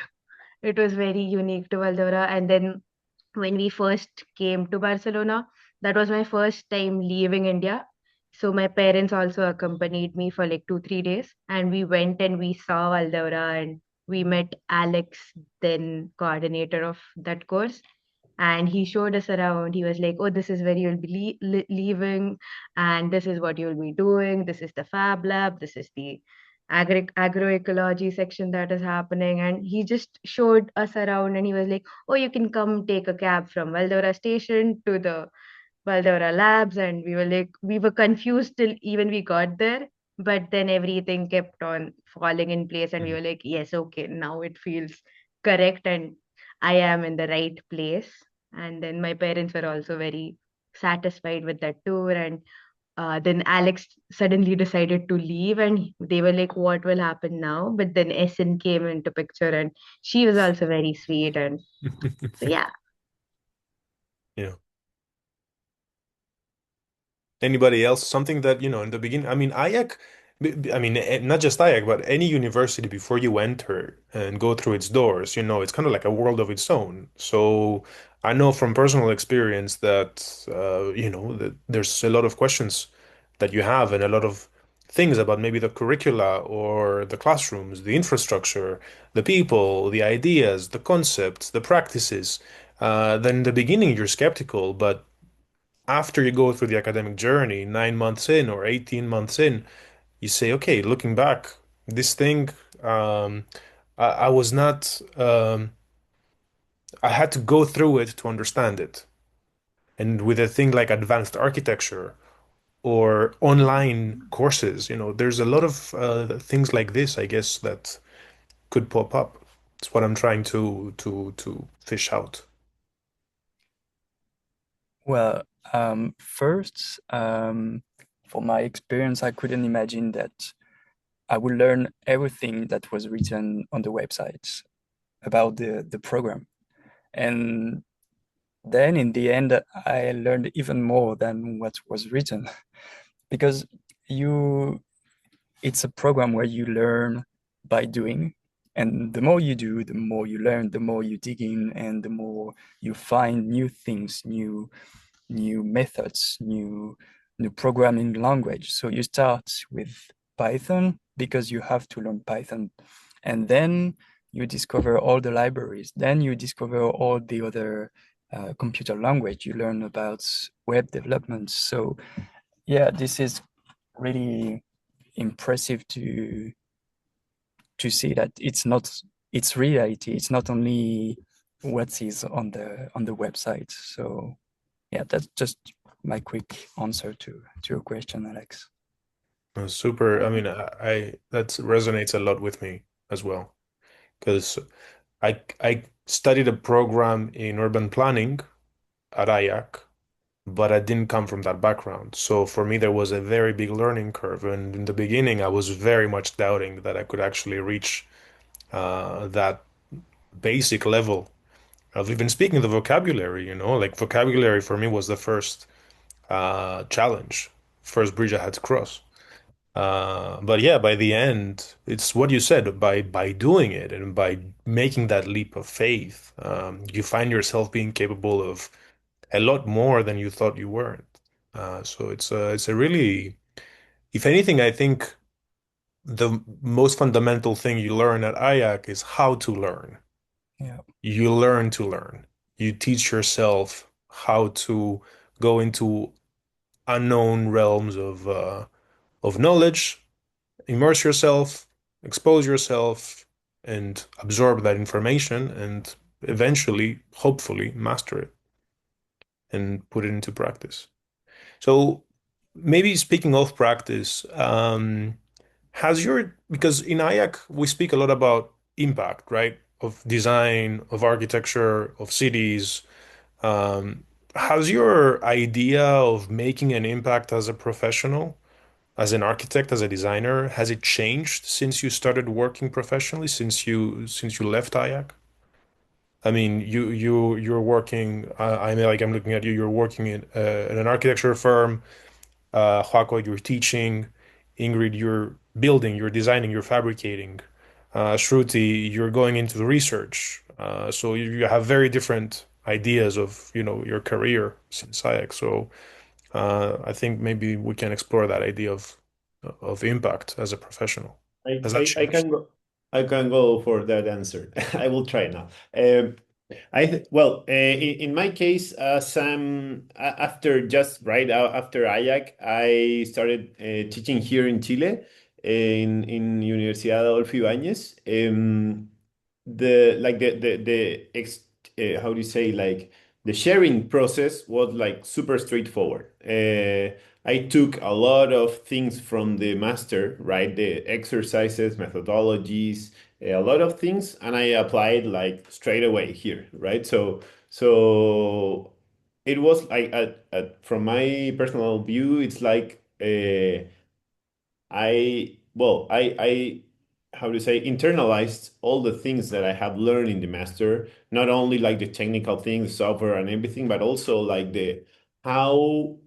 D: it was very unique to Valdeora. And then when we first came to Barcelona, that was my first time leaving India. So my parents also accompanied me for like 2, 3 days, and we went and we saw Valdeora and we met Alex, then coordinator of that course, and he showed us around. He was like, "Oh, this is where you'll be leaving, and this is what you'll be doing. This is the Fab Lab. This is the agroecology section that is happening." And he just showed us around, and he was like, "Oh, you can come take a cab from Valdora station to the Valdora labs." And we were like, we were confused till even we got there. But then everything kept on falling in place, and we were like, yes, okay, now it feels correct, and I am in the right place. And then my parents were also very satisfied with that tour. And then Alex suddenly decided to leave, and they were like, "What will happen now?" But then Essen came into picture, and she was also very sweet, and so yeah.
A: Yeah. Anybody else? Something that, in the beginning, I mean, IAC, I mean, not just IAC, but any university before you enter and go through its doors, it's kind of like a world of its own. So I know from personal experience that, that there's a lot of questions that you have and a lot of things about maybe the curricula or the classrooms, the infrastructure, the people, the ideas, the concepts, the practices. Then in the beginning, you're skeptical, but after you go through the academic journey, 9 months in or 18 months in, you say, okay, looking back, this thing, um, I was not, I had to go through it to understand it. And with a thing like advanced architecture or online courses, there's a lot of things like this, I guess, that could pop up. It's what I'm trying to fish out.
E: Well, first, for my experience, I couldn't imagine that I would learn everything that was written on the website about the program. And then in the end, I learned even more than what was written because it's a program where you learn by doing. And the more you do, the more you learn, the more you dig in, and the more you find new things, new methods, new programming language. So you start with Python because you have to learn Python, and then you discover all the libraries. Then you discover all the other computer language. You learn about web development. So yeah, this is really impressive to see that it's reality. It's not only what is on the website. So yeah, that's just my quick answer to your question, Alex.
A: Super. I mean, that resonates a lot with me as well because I studied a program in urban planning at IAC, but I didn't come from that background. So for me, there was a very big learning curve. And in the beginning, I was very much doubting that I could actually reach that basic level of even speaking the vocabulary, like vocabulary for me was the first challenge, first bridge I had to cross. But yeah, by the end, it's what you said, by doing it and by making that leap of faith, you find yourself being capable of a lot more than you thought you weren't. So it's a really, if anything, I think the most fundamental thing you learn at IAC is how to learn.
E: Yeah.
A: You learn to learn. You teach yourself how to go into unknown realms of knowledge, immerse yourself, expose yourself, and absorb that information, and eventually, hopefully, master it and put it into practice. So maybe speaking of practice, because in IAC we speak a lot about impact, right? Of design, of architecture, of cities. Um, has your idea of making an impact as a professional, as an architect, as a designer, has it changed since you started working professionally, since you left IAC? I mean, you're working. I'm looking at you. You're working in an architecture firm. Joaquin, you're teaching. Ingrid, you're building, you're designing, you're fabricating. Shruti, you're going into the research. So you have very different ideas of, your career since IAC. So I think maybe we can explore that idea of impact as a professional.
C: I,
A: Has that
C: I, I
A: changed?
C: can go I can go for that answer. I will try now. Well, in my case, after just right out after IAC, I started teaching here in Chile in Universidad Adolfo Ibáñez. The like the ex, how do you say, like the sharing process was like super straightforward. I took a lot of things from the master, right? The exercises, methodologies, a lot of things, and I applied like straight away here, right? So it was like from my personal view, it's like I how to say, internalized all the things that I have learned in the master, not only like the technical things, software and everything, but also like the how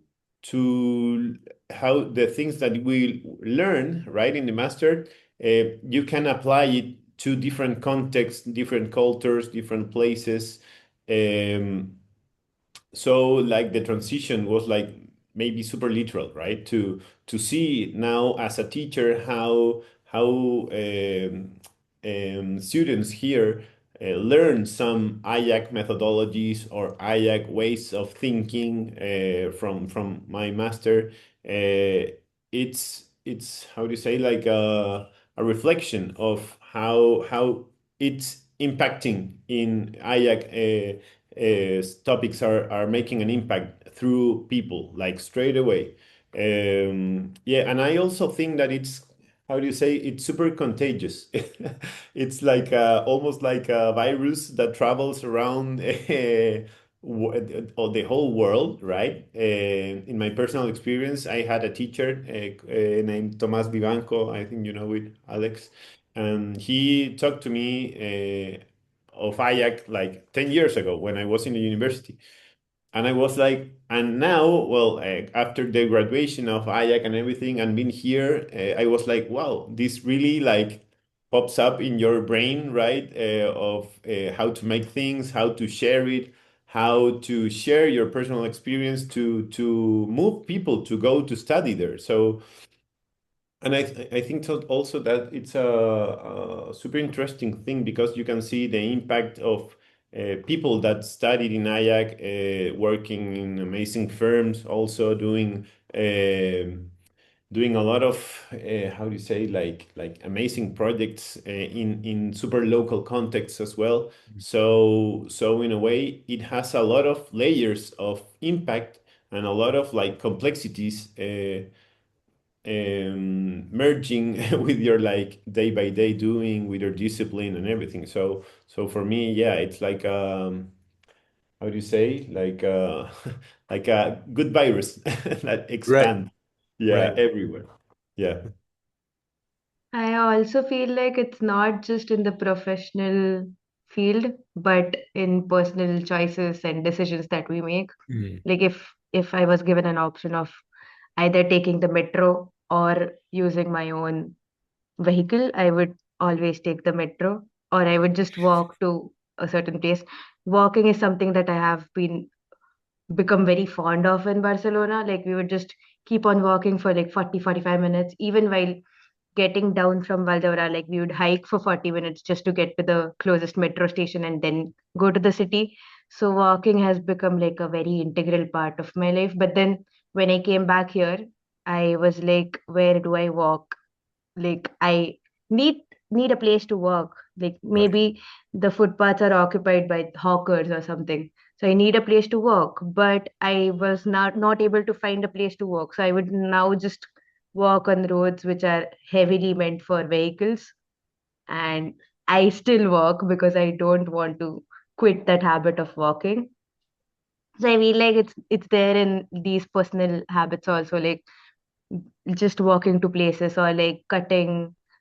C: to how the things that we learn right in the master, you can apply it to different contexts, different cultures, different places. Um, so like the transition was like maybe super literal, right? To see now as a teacher how students here learn some IAC methodologies or IAC ways of thinking from my master. It's how do you say, like a reflection of how it's impacting in IAC topics are making an impact through people like straight away. Yeah, and I also think that it's, how do you say, it's super contagious. It's like almost like a virus that travels around the whole world, right? In my personal experience, I had a teacher named Tomás Vivanco. I think you know it, Alex. And he talked to me of IAC like 10 years ago when I was in the university. And I was like, and now, well, after the graduation of IAC and everything and being here, I was like, wow, this really like pops up in your brain, right? Of how to make things, how to share it, how to share your personal experience to move people to go to study there. So, and I think so also that it's a super interesting thing because you can see the impact of people that studied in IAC, working in amazing firms, also doing a lot of how do you say, like amazing projects in super local contexts as well. So in a way, it has a lot of layers of impact and a lot of like complexities. Merging with your like day by day doing with your discipline and everything. So for me, yeah, it's like how do you say, like like a good virus that
A: Right,
C: expand, yeah,
A: right.
C: everywhere. Yeah.
D: I also feel like it's not just in the professional field, but in personal choices and decisions that we make.
A: Mm,
D: Like if I was given an option of either taking the metro or using my own vehicle, I would always take the metro, or I would just walk to a certain place. Walking is something that I have been become very fond of in Barcelona. Like we would just keep on walking for like 40, 45 minutes, even while getting down from Valdora, like we would hike for 40 minutes just to get to the closest metro station and then go to the city. So walking has become like a very integral part of my life. But then when I came back here, I was like, where do I walk? Like I need need a place to walk. Like
A: right.
D: maybe the footpaths are occupied by hawkers or something. So I need a place to walk, but I was not able to find a place to walk. So I would now just walk on roads which are heavily meant for vehicles, and I still walk because I don't want to quit that habit of walking. So I feel like it's there in these personal habits also, like just walking to places or like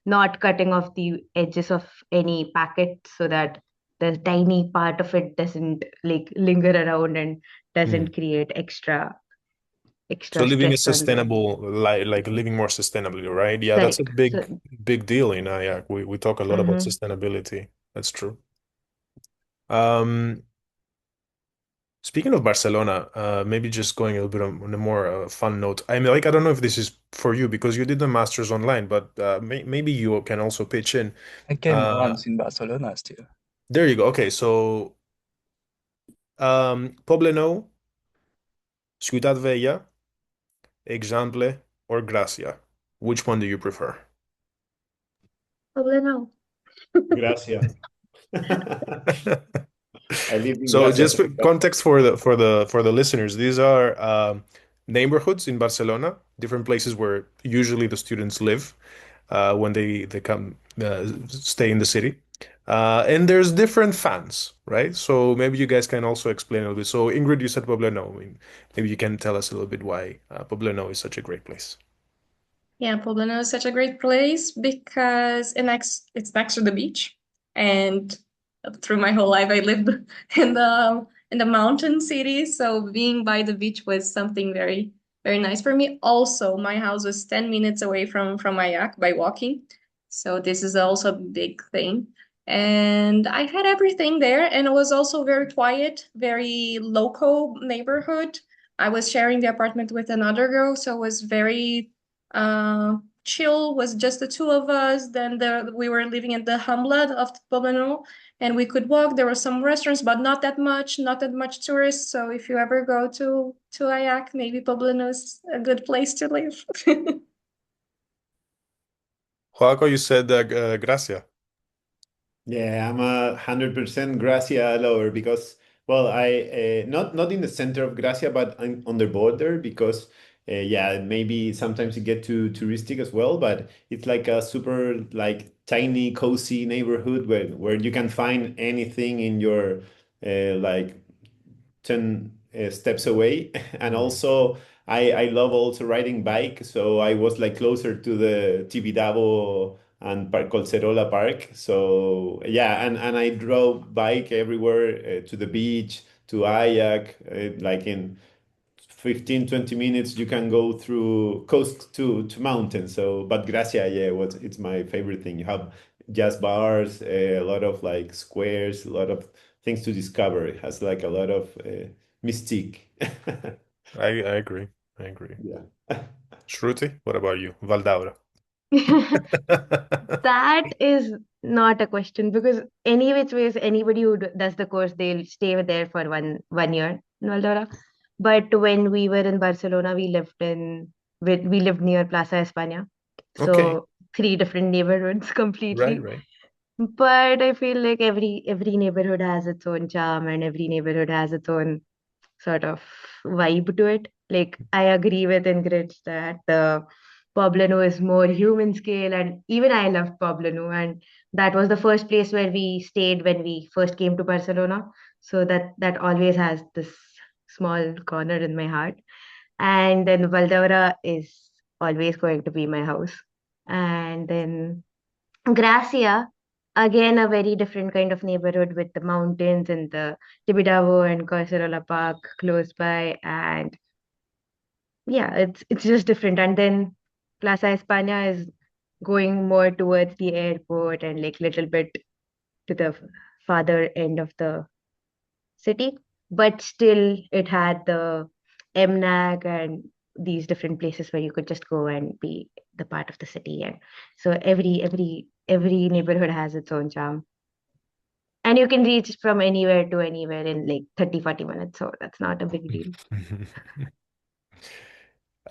D: not cutting off the edges of any packet so that the tiny part of it doesn't like linger around and
A: Mm,
D: doesn't create extra.
A: So
D: extra
A: living a
D: stress on them.
A: sustainable like living more sustainably, right? Yeah, that's a
D: Correct.
A: big
D: So,
A: big deal in IAC. We talk a lot about
D: mhm.
A: sustainability. That's true. Um, Speaking of Barcelona, maybe just going a little bit on a more fun note. I mean, like, I don't know if this is for you because you did the masters online, but maybe you can also pitch in.
E: I came
A: Uh,
E: once in Barcelona still.
A: there you go. Okay, so Poblenou, Ciutat Vella, Exemple, or Gracia. Which one do you prefer?
B: Problema.
C: Gracias. I lived in
A: So
C: Gracia.
A: just for context for the listeners, these are neighborhoods in Barcelona, different places where usually the students live when they come stay in the city. And there's different fans, right? So maybe you guys can also explain a little bit. So Ingrid, you said Poblano. I mean, maybe you can tell us a little bit why Poblano is such a great place.
B: Yeah, Poblano is such a great place because it's next to the beach. And through my whole life, I lived in the mountain city. So being by the beach was something very, very nice for me. Also, my house was 10 minutes away from Mayak by walking. So this is also a big thing. And I had everything there, and it was also very quiet, very local neighborhood. I was sharing the apartment with another girl, so it was very chill, was just the two of us. Then we were living in the hamlet of Poblano, and we could walk. There were some restaurants, but not that much tourists. So if you ever go to Ayak, maybe Poblano is a good place to live.
A: Joaco, you said Gracia.
C: Yeah, I'm 100% Gracia lover because, well, I not in the center of Gracia, but on the border because, yeah, maybe sometimes it get too touristic as well. But it's like a super like tiny, cozy neighborhood where you can find anything in your like 10 steps away. And also, I love also riding bike. So I was like closer to the Tibidabo and Park Colcerola Park. So yeah, and I drove bike everywhere to the beach, to Ayak, like in 15 20 minutes you can go through coast to mountains. So but Gracia, yeah, it's my favorite thing. You have jazz bars, a lot of like squares, a lot of things to discover. It has like a lot of mystique.
A: I agree. I agree.
C: Yeah.
A: Shruti, what about you? Valdaura.
D: That is not a question because any which ways anybody who does the course they'll stay there for one year in Valdora. But when we were in Barcelona, we lived near Plaza España,
A: Okay.
D: so three different neighborhoods
A: Right,
D: completely.
A: right.
D: But I feel like every neighborhood has its own charm and every neighborhood has its own sort of vibe to it. Like I agree with Ingrid that the Poblano is more human scale, and even I loved Poblano, and that was the first place where we stayed when we first came to Barcelona. So that always has this small corner in my heart. And then Valdeora is always going to be my house. And then Gracia, again, a very different kind of neighborhood with the mountains and the Tibidabo and Coicerola Park close by. And yeah, it's just different. And then Plaza España is going more towards the airport and like little bit to the farther end of the city. But still, it had the MNAC and these different places where you could just go and be the part of the city. And so every neighborhood has its own charm. And you can reach from anywhere to anywhere in like 30-40 minutes. So that's not a big deal.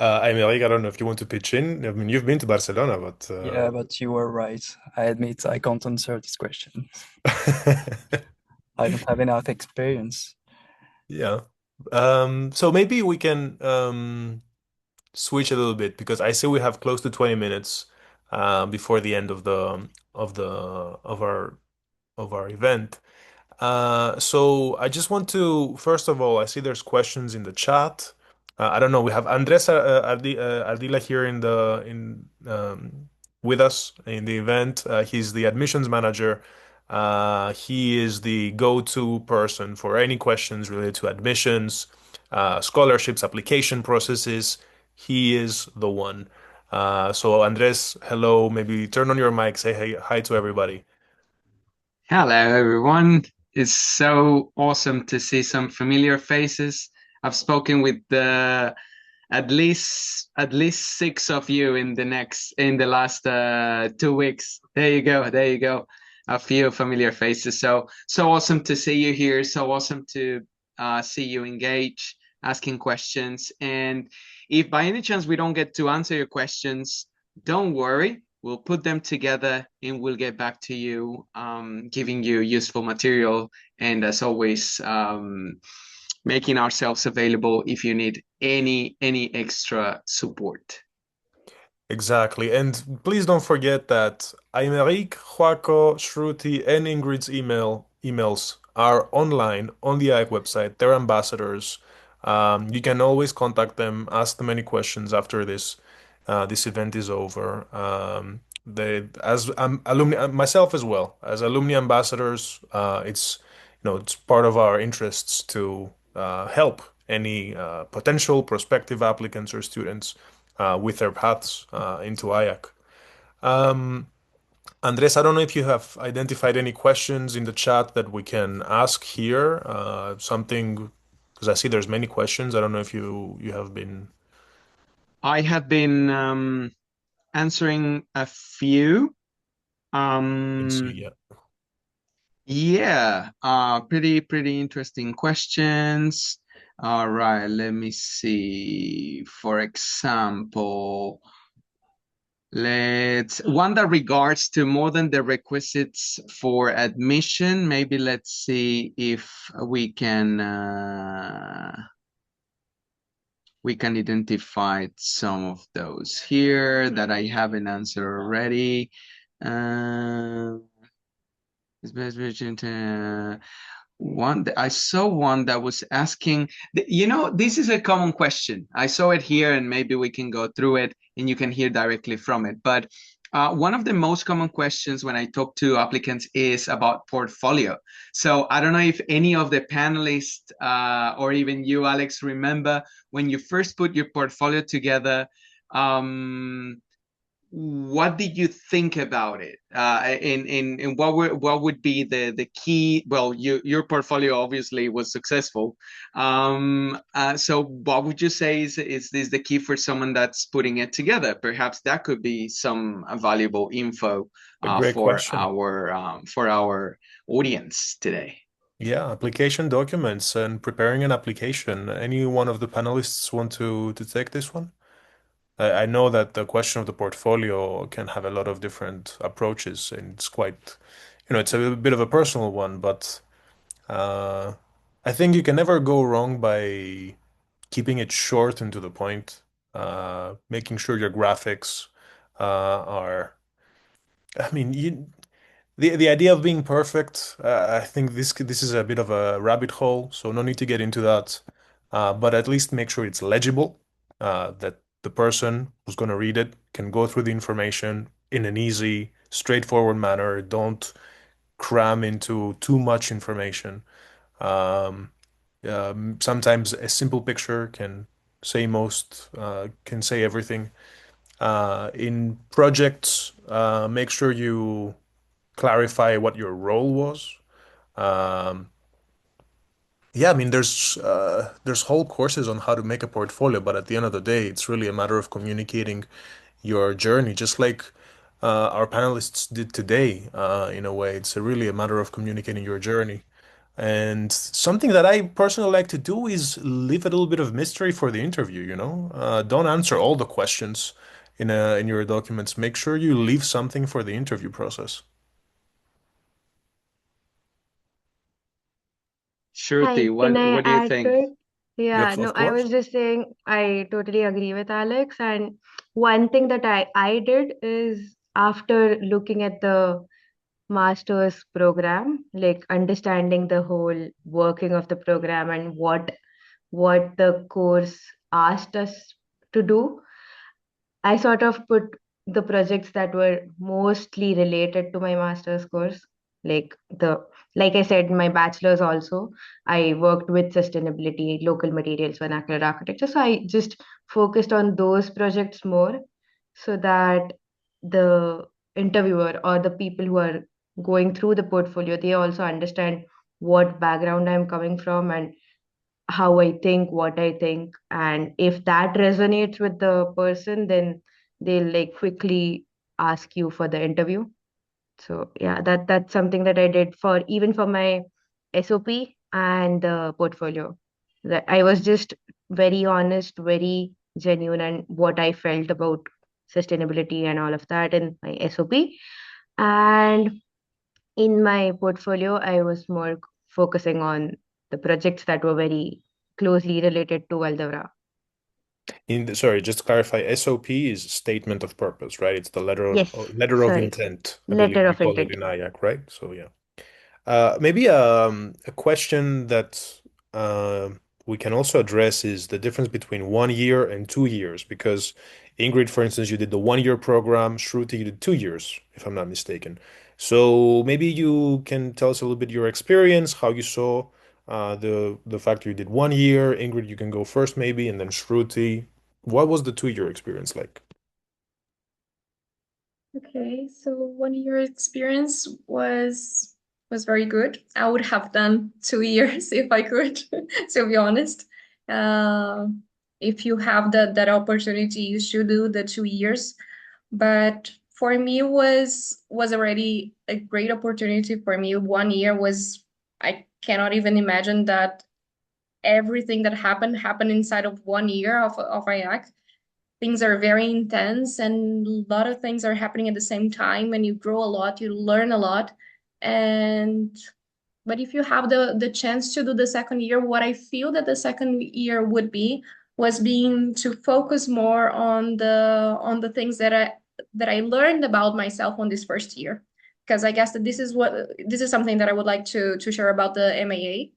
A: I mean, like, I don't know if you want to pitch in. I mean, you've been to Barcelona, but
E: Yeah, but you were right. I admit I can't answer this question. I don't have enough experience.
A: yeah. So maybe we can switch a little bit because I see we have close to 20 minutes before the end of the of the of our event. So I just want to, first of all, I see there's questions in the chat. I don't know. We have Andres Ardila here in the in with us in the event. He's the admissions manager. He is the go-to person for any questions related to admissions. scholarships, application processes. He is the one. So Andres, hello. Maybe turn on your mic, say hi to everybody.
F: Hello, everyone. It's so awesome to see some familiar faces. I've spoken with at least 6 of you in the last 2 weeks. There you go. There you go. A few familiar faces. So awesome to see you here. So awesome to see you engage, asking questions. And if by any chance we don't get to answer your questions, don't worry. We'll put them together and we'll get back to you, giving you useful material. And as always, making ourselves available if you need any extra support.
A: Exactly. And please don't forget that Aymeric, Joaquin, Shruti, and Ingrid's emails are online on the IAAC website. They're ambassadors. You can always contact them, ask them any questions after this event is over. They, as alumni, myself as well, as alumni ambassadors, it's part of our interests to help any potential prospective applicants or students with their paths into IAAC. Andres, I don't know if you have identified any questions in the chat that we can ask here. Something, because I see there's many questions. I don't know if you have been.
F: I have been answering a few.
A: Yeah.
F: Yeah, pretty interesting questions. All right, let me see. For example, one that regards to more than the requisites for admission. Maybe let's see if we can identify some of those here that I haven't answered already. I saw one that was asking, this is a common question. I saw it here and maybe we can go through it and you can hear directly from it. But one of the most common questions when I talk to applicants is about portfolio. So I don't know if any of the panelists or even you, Alex, remember when you first put your portfolio together, what did you think about it? And what would be the key? Well, your portfolio obviously was successful. So what would you say is this the key for someone that's putting it together? Perhaps that could be some valuable info
A: A great
F: for
A: question.
F: our audience today.
A: Yeah, application documents and preparing an application. Any one of the panelists want to take this one? I know that the question of the portfolio can have a lot of different approaches, and it's quite, it's a bit of a personal one, but I think you can never go wrong by keeping it short and to the point, making sure your graphics are, I mean, the idea of being perfect, I think this is a bit of a rabbit hole, so no need to get into that. But at least make sure it's legible, that the person who's going to read it can go through the information in an easy, straightforward manner. Don't cram into too much information. Um, Sometimes a simple picture can say everything. In projects, make sure you clarify what your role was. Um, yeah, I mean, there's whole courses on how to make a portfolio, but at the end of the day, it's really a matter of communicating your journey, just like our panelists did today. In a way, it's really a matter of communicating your journey. And something that I personally like to do is leave a little bit of mystery for the interview, Don't answer all the questions in your documents. Make sure you leave something for the interview process.
D: Hi,
F: Shruti,
D: can I
F: what do you
D: add to
F: think?
D: it? Yeah,
A: Yes,
D: no,
A: of
D: I
A: course.
D: was just saying I totally agree with Alex. And one thing that I did is after looking at the master's program, like understanding the whole working of the program and what the course asked us to do, I sort of put the projects that were mostly related to my master's course. Like I said, my bachelor's also, I worked with sustainability, local materials, vernacular architecture. So I just focused on those projects more so that the interviewer or the people who are going through the portfolio, they also understand what background I'm coming from and how I think, what I think. And if that resonates with the person, then they'll like quickly ask you for the interview. So yeah, that's something that I did for even for my SOP and the portfolio. That I was just very honest, very genuine, and what I felt about sustainability and all of that in my SOP. And in my portfolio, I was more focusing on the projects that were very closely related to Valdevra.
A: Sorry, just to clarify, SOP is statement of purpose, right? It's the
D: Yes,
A: letter of
D: sorry,
A: intent, I believe
D: letter
A: you
D: of
A: call it
D: intent.
A: in IAAC, right? So yeah. Maybe a question that uh, we can also address is the difference between 1 year and 2 years, because Ingrid, for instance, you did the 1 year program, Shruti, you did 2 years, if I'm not mistaken. So maybe you can tell us a little bit your experience, how you saw the fact you did 1 year. Ingrid, you can go first maybe, and then Shruti. What was the 2 year experience like?
B: Okay, so 1 year experience was very good. I would have done 2 years if I could, to be honest. Uh, if you have that opportunity, you should do the 2 years. But for me was already a great opportunity for me. 1 year was I cannot even imagine that everything that happened inside of 1 year of IAC. Things are very intense and a lot of things are happening at the same time, and you grow a lot, you learn a lot. And but if you have the chance to do the second year, what I feel that the second year would be was being to focus more on the things that I learned about myself on this first year. Because I guess that this is something that I would like to share about the MAA,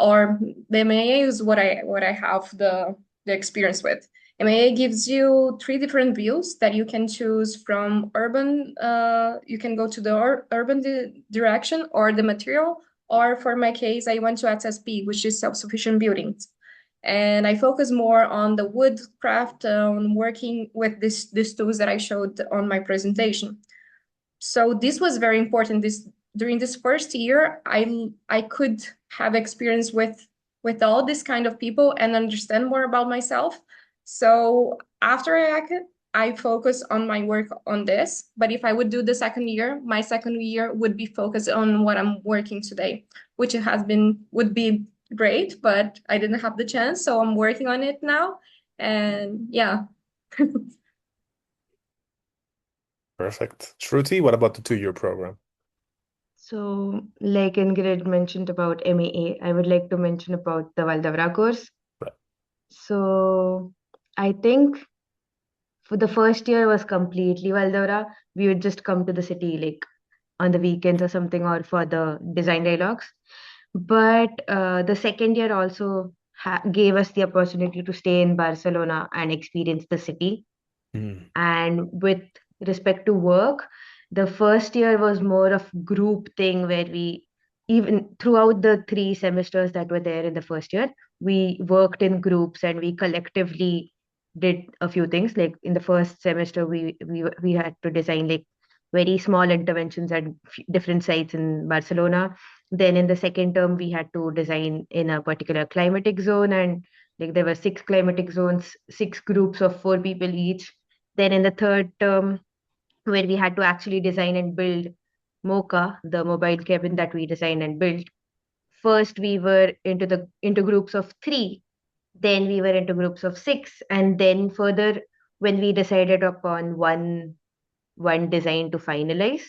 B: or the MAA is what I have the experience with. MAA gives you three different views that you can choose from urban. You can go to the urban direction or the material, or for my case, I went to SSP, which is self-sufficient buildings. And I focus more on the woodcraft, on working with these tools that I showed on my presentation. So this was very important. This during this first year, I could have experience with all this kind of people and understand more about myself. So after I focus on my work on this. But if I would do the second year, my second year would be focused on what I'm working today, which would be great, but I didn't have the chance, so I'm working on it now. And yeah.
A: Perfect. Shruti, what about the 2 year program?
D: So, like Ingrid mentioned about MAA, I would like to mention about the Valdevra course.
A: Right.
D: So, I think for the first year was completely Valdevra. We would just come to the city like on the weekends or something, or for the design dialogues. But the second year also gave us the opportunity to stay in Barcelona and experience the city.
A: Mm.
D: And with respect to work, the first year was more of group thing where we, even throughout the 3 semesters that were there in the first year, we worked in groups and we collectively did a few things. Like in the first semester, we had to design like very small interventions at different sites in Barcelona. Then in the second term, we had to design in a particular climatic zone, and like there were 6 climatic zones, 6 groups of 4 people each. Then in the third term, where we had to actually design and build MoCA, the mobile cabin that we designed and built. First, we were into groups of 3, then we were into groups of 6, and then further, when we decided upon one design to finalize,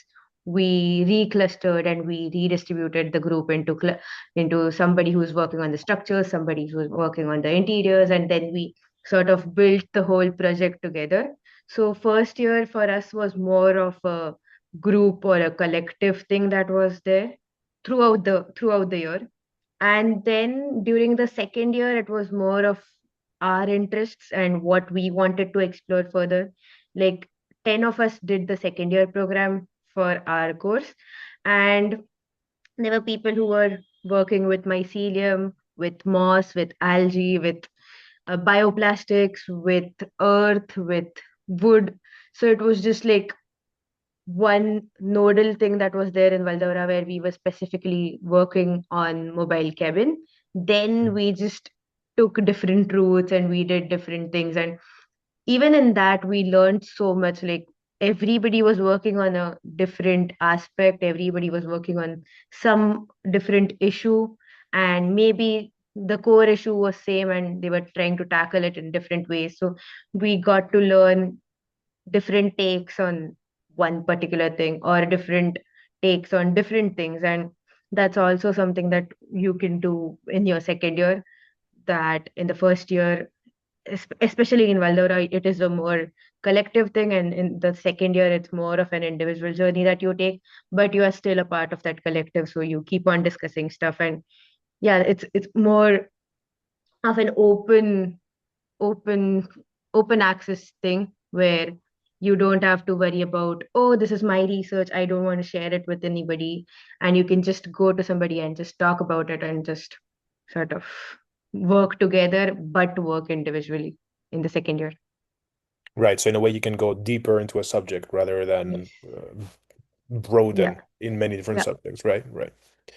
D: we reclustered and we redistributed the group into somebody who's working on the structures, somebody who's working on the interiors, and then we sort of built the whole project together. So first year for us was more of a group or a collective thing that was there throughout the year. And then during the second year, it was more of our interests and what we wanted to explore further. Like 10 of us did the second year program for our course. And There were people who were working with mycelium, with moss, with algae, with bioplastics, with earth, with wood. So it was just like one nodal thing that was there in Valdora where we were specifically working on mobile cabin. Then we just took different routes and we did different things. And even in that, we learned so much. Like everybody was working on a different aspect, everybody was working on some different issue, and maybe the core issue was same and they were trying to tackle it in different ways. So we got to learn different takes on one particular thing or different takes on different things. And that's also something that you can do in your second year, that in the first year, especially in Valdora, it is a more collective thing, and in the second year, it's more of an individual journey that you take, but you are still a part of that collective, so you keep on discussing stuff. And yeah, it's more of an open open access thing where you don't have to worry about, oh, this is my research, I don't want to share it with anybody, and you can just go to somebody and just talk about it and just sort of work together but work individually in the second year.
A: Right. So in a way, you can go deeper into a subject rather
D: Yes.
A: than broaden
D: Yeah.
A: in many different
D: Yeah.
A: subjects, right? Right.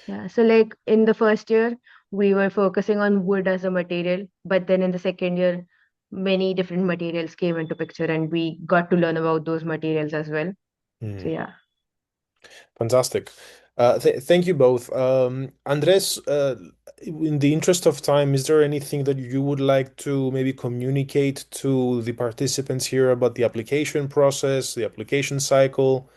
D: Yeah. So like in the first year, we were focusing on wood as a material, but then in the second year, many different materials came into picture and we got to learn about those materials as well. So yeah.
A: Fantastic. Thank you both. Andres, in the interest of time, is there anything that you would like to maybe communicate to the participants here about the application process, the application cycle?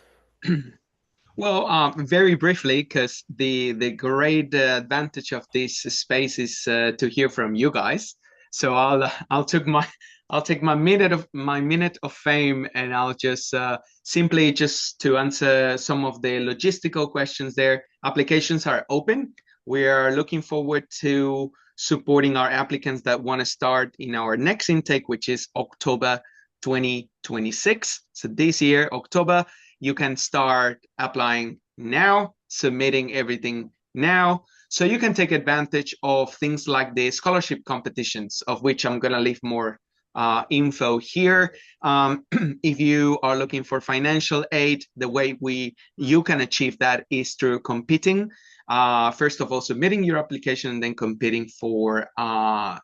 F: Well, very briefly, because the great advantage of this space is to hear from you guys. So I'll take my minute of fame, and I'll just simply just to answer some of the logistical questions there. Applications are open. We are looking forward to supporting our applicants that want to start in our next intake, which is October 2026. So this year, October, you can start applying now, submitting everything now. So you can take advantage of things like the scholarship competitions, of which I'm going to leave more info here. If you are looking for financial aid, the way you can achieve that is through competing. First of all, submitting your application and then competing for a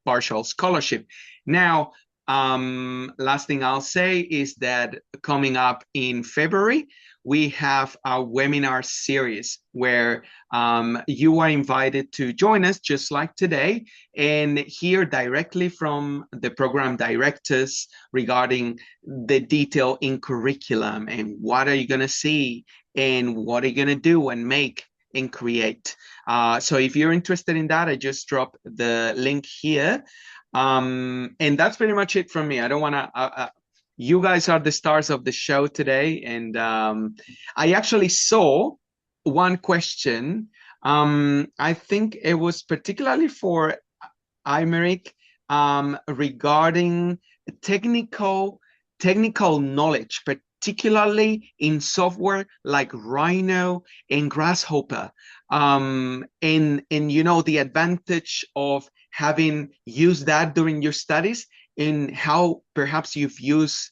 F: partial scholarship. Now, last thing I'll say is that coming up in February, we have a webinar series where you are invited to join us just like today and hear directly from the program directors regarding the detail in curriculum and what are you going to see and what are you going to do and make and create. So if you're interested in that, I just dropped the link here. And that's pretty much it from me. I don't want to, you guys are the stars of the show today. And I actually saw one question. I think it was particularly for Aymeric regarding technical knowledge, particularly in software like Rhino and Grasshopper. And you know, the advantage of having used that during your studies and how perhaps you've used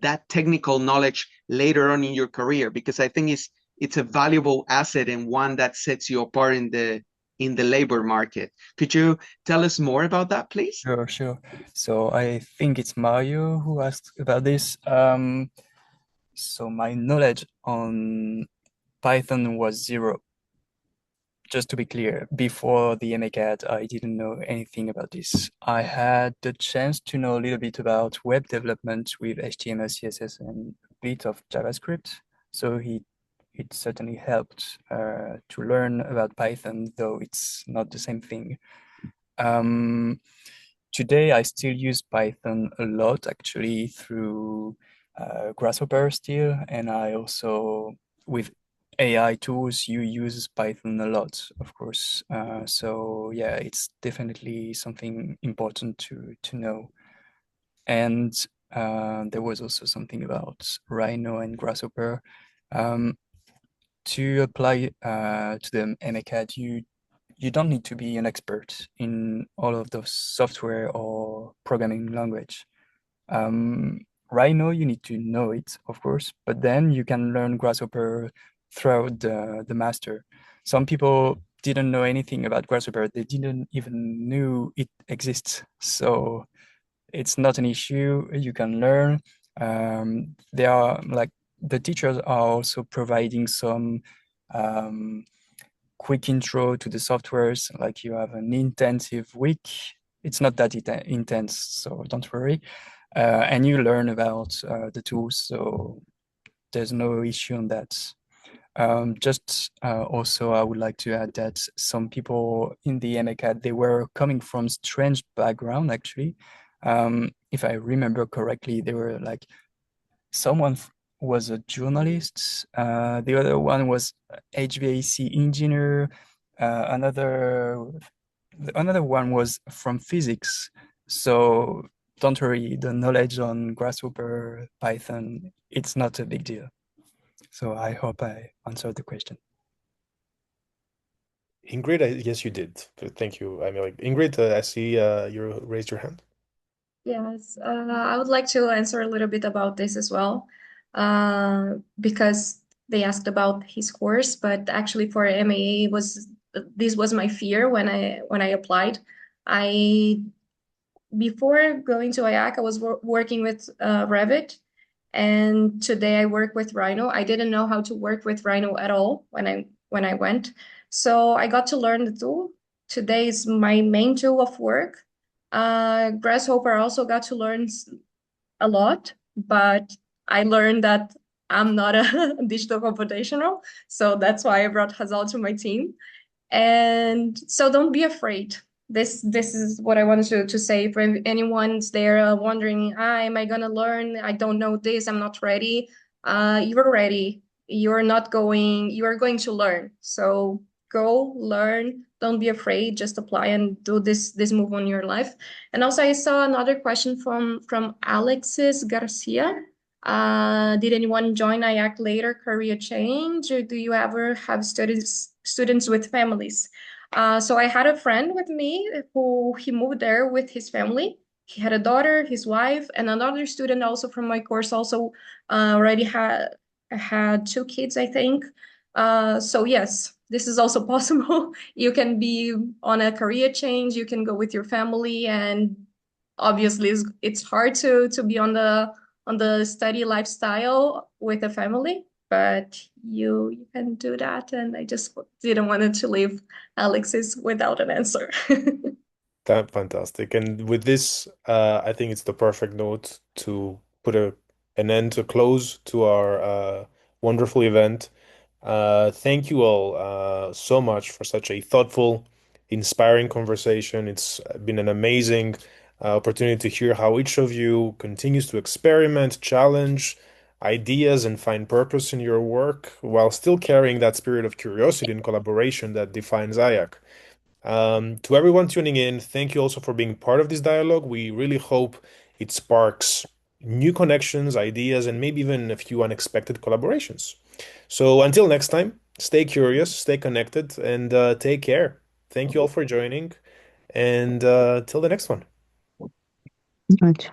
F: that technical knowledge later on in your career, because I think it's a valuable asset and one that sets you apart in the labor market. Could you tell us more about that, please?
E: Sure. So I think it's Mario who asked about this. So my knowledge on Python was zero. Just to be clear, before the MCAT, I didn't know anything about this. I had the chance to know a little bit about web development with HTML, CSS, and a bit of JavaScript. So it certainly helped to learn about Python, though it's not the same thing. Today, I still use Python a lot, actually, through Grasshopper still, and I also, with AI tools, you use Python a lot, of course. So yeah, it's definitely something important to know. And there was also something about Rhino and Grasshopper. to apply to the MCAD, you don't need to be an expert in all of those software or programming language. Rhino, you need to know it, of course, but then you can learn Grasshopper throughout the master. Some people didn't know anything about Grasshopper. They didn't even knew it exists. So it's not an issue. You can learn. They are like the teachers are also providing some quick intro to the softwares. Like you have an intensive week. It's not that intense, so don't worry. And you learn about the tools, so there's no issue on that. Also, I would like to add that some people in the MCAD, they were coming from strange background, actually. If I remember correctly, they were like, someone was a journalist, the other one was HVAC engineer, another one was from physics. So don't worry, the knowledge on Grasshopper, Python, it's not a big deal. So I hope I answered the question.
A: Ingrid, yes, you did. Thank you. I mean, like Ingrid, I see you raised your hand.
B: Yes, I would like to answer a little bit about this as well, because they asked about his course, but actually for MAA this was my fear when I applied. Before going to IAAC, I was working with Revit, and today I work with Rhino. I didn't know how to work with Rhino at all when I went, so I got to learn the tool. Today is my main tool of work. Grasshopper also got to learn a lot, but I learned that I'm not a digital computational, so that's why I brought Hazal to my team. And so don't be afraid. This is what I wanted to say. For anyone's there wondering, am I gonna learn? I don't know this, I'm not ready. You're ready. You are going to learn. So go learn, don't be afraid, just apply and do this move on your life. And also I saw another question from Alexis Garcia. Did anyone join IAC later career change, or do you ever have students with families? So I had a friend with me who he moved there with his family. He had a daughter, his wife, and another student also from my course also already had two kids, I think. So yes, this is also possible. You can be on a career change, you can go with your family, and obviously it's hard to be on the study lifestyle with a family, but you can do that. And I just didn't want to leave Alexis without an answer.
A: That fantastic. And with this, I think it's the perfect note to put an end, to close to our wonderful event. Thank you all so much for such a thoughtful, inspiring conversation. It's been an amazing opportunity to hear how each of you continues to experiment, challenge ideas, and find purpose in your work while still carrying that spirit of curiosity and collaboration that defines IAC. To everyone tuning in, thank you also for being part of this dialogue. We really hope it sparks new connections, ideas, and maybe even a few unexpected collaborations. So until next time, stay curious, stay connected, and take care. Thank you all for joining, and till the next one.
E: Thank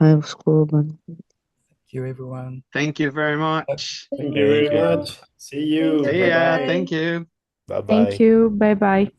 E: you, everyone.
F: Thank you very much.
C: Thank you very much. See you.
F: See ya.
C: Bye-bye.
F: Thank you.
A: Bye bye.
G: Thank you. Bye bye.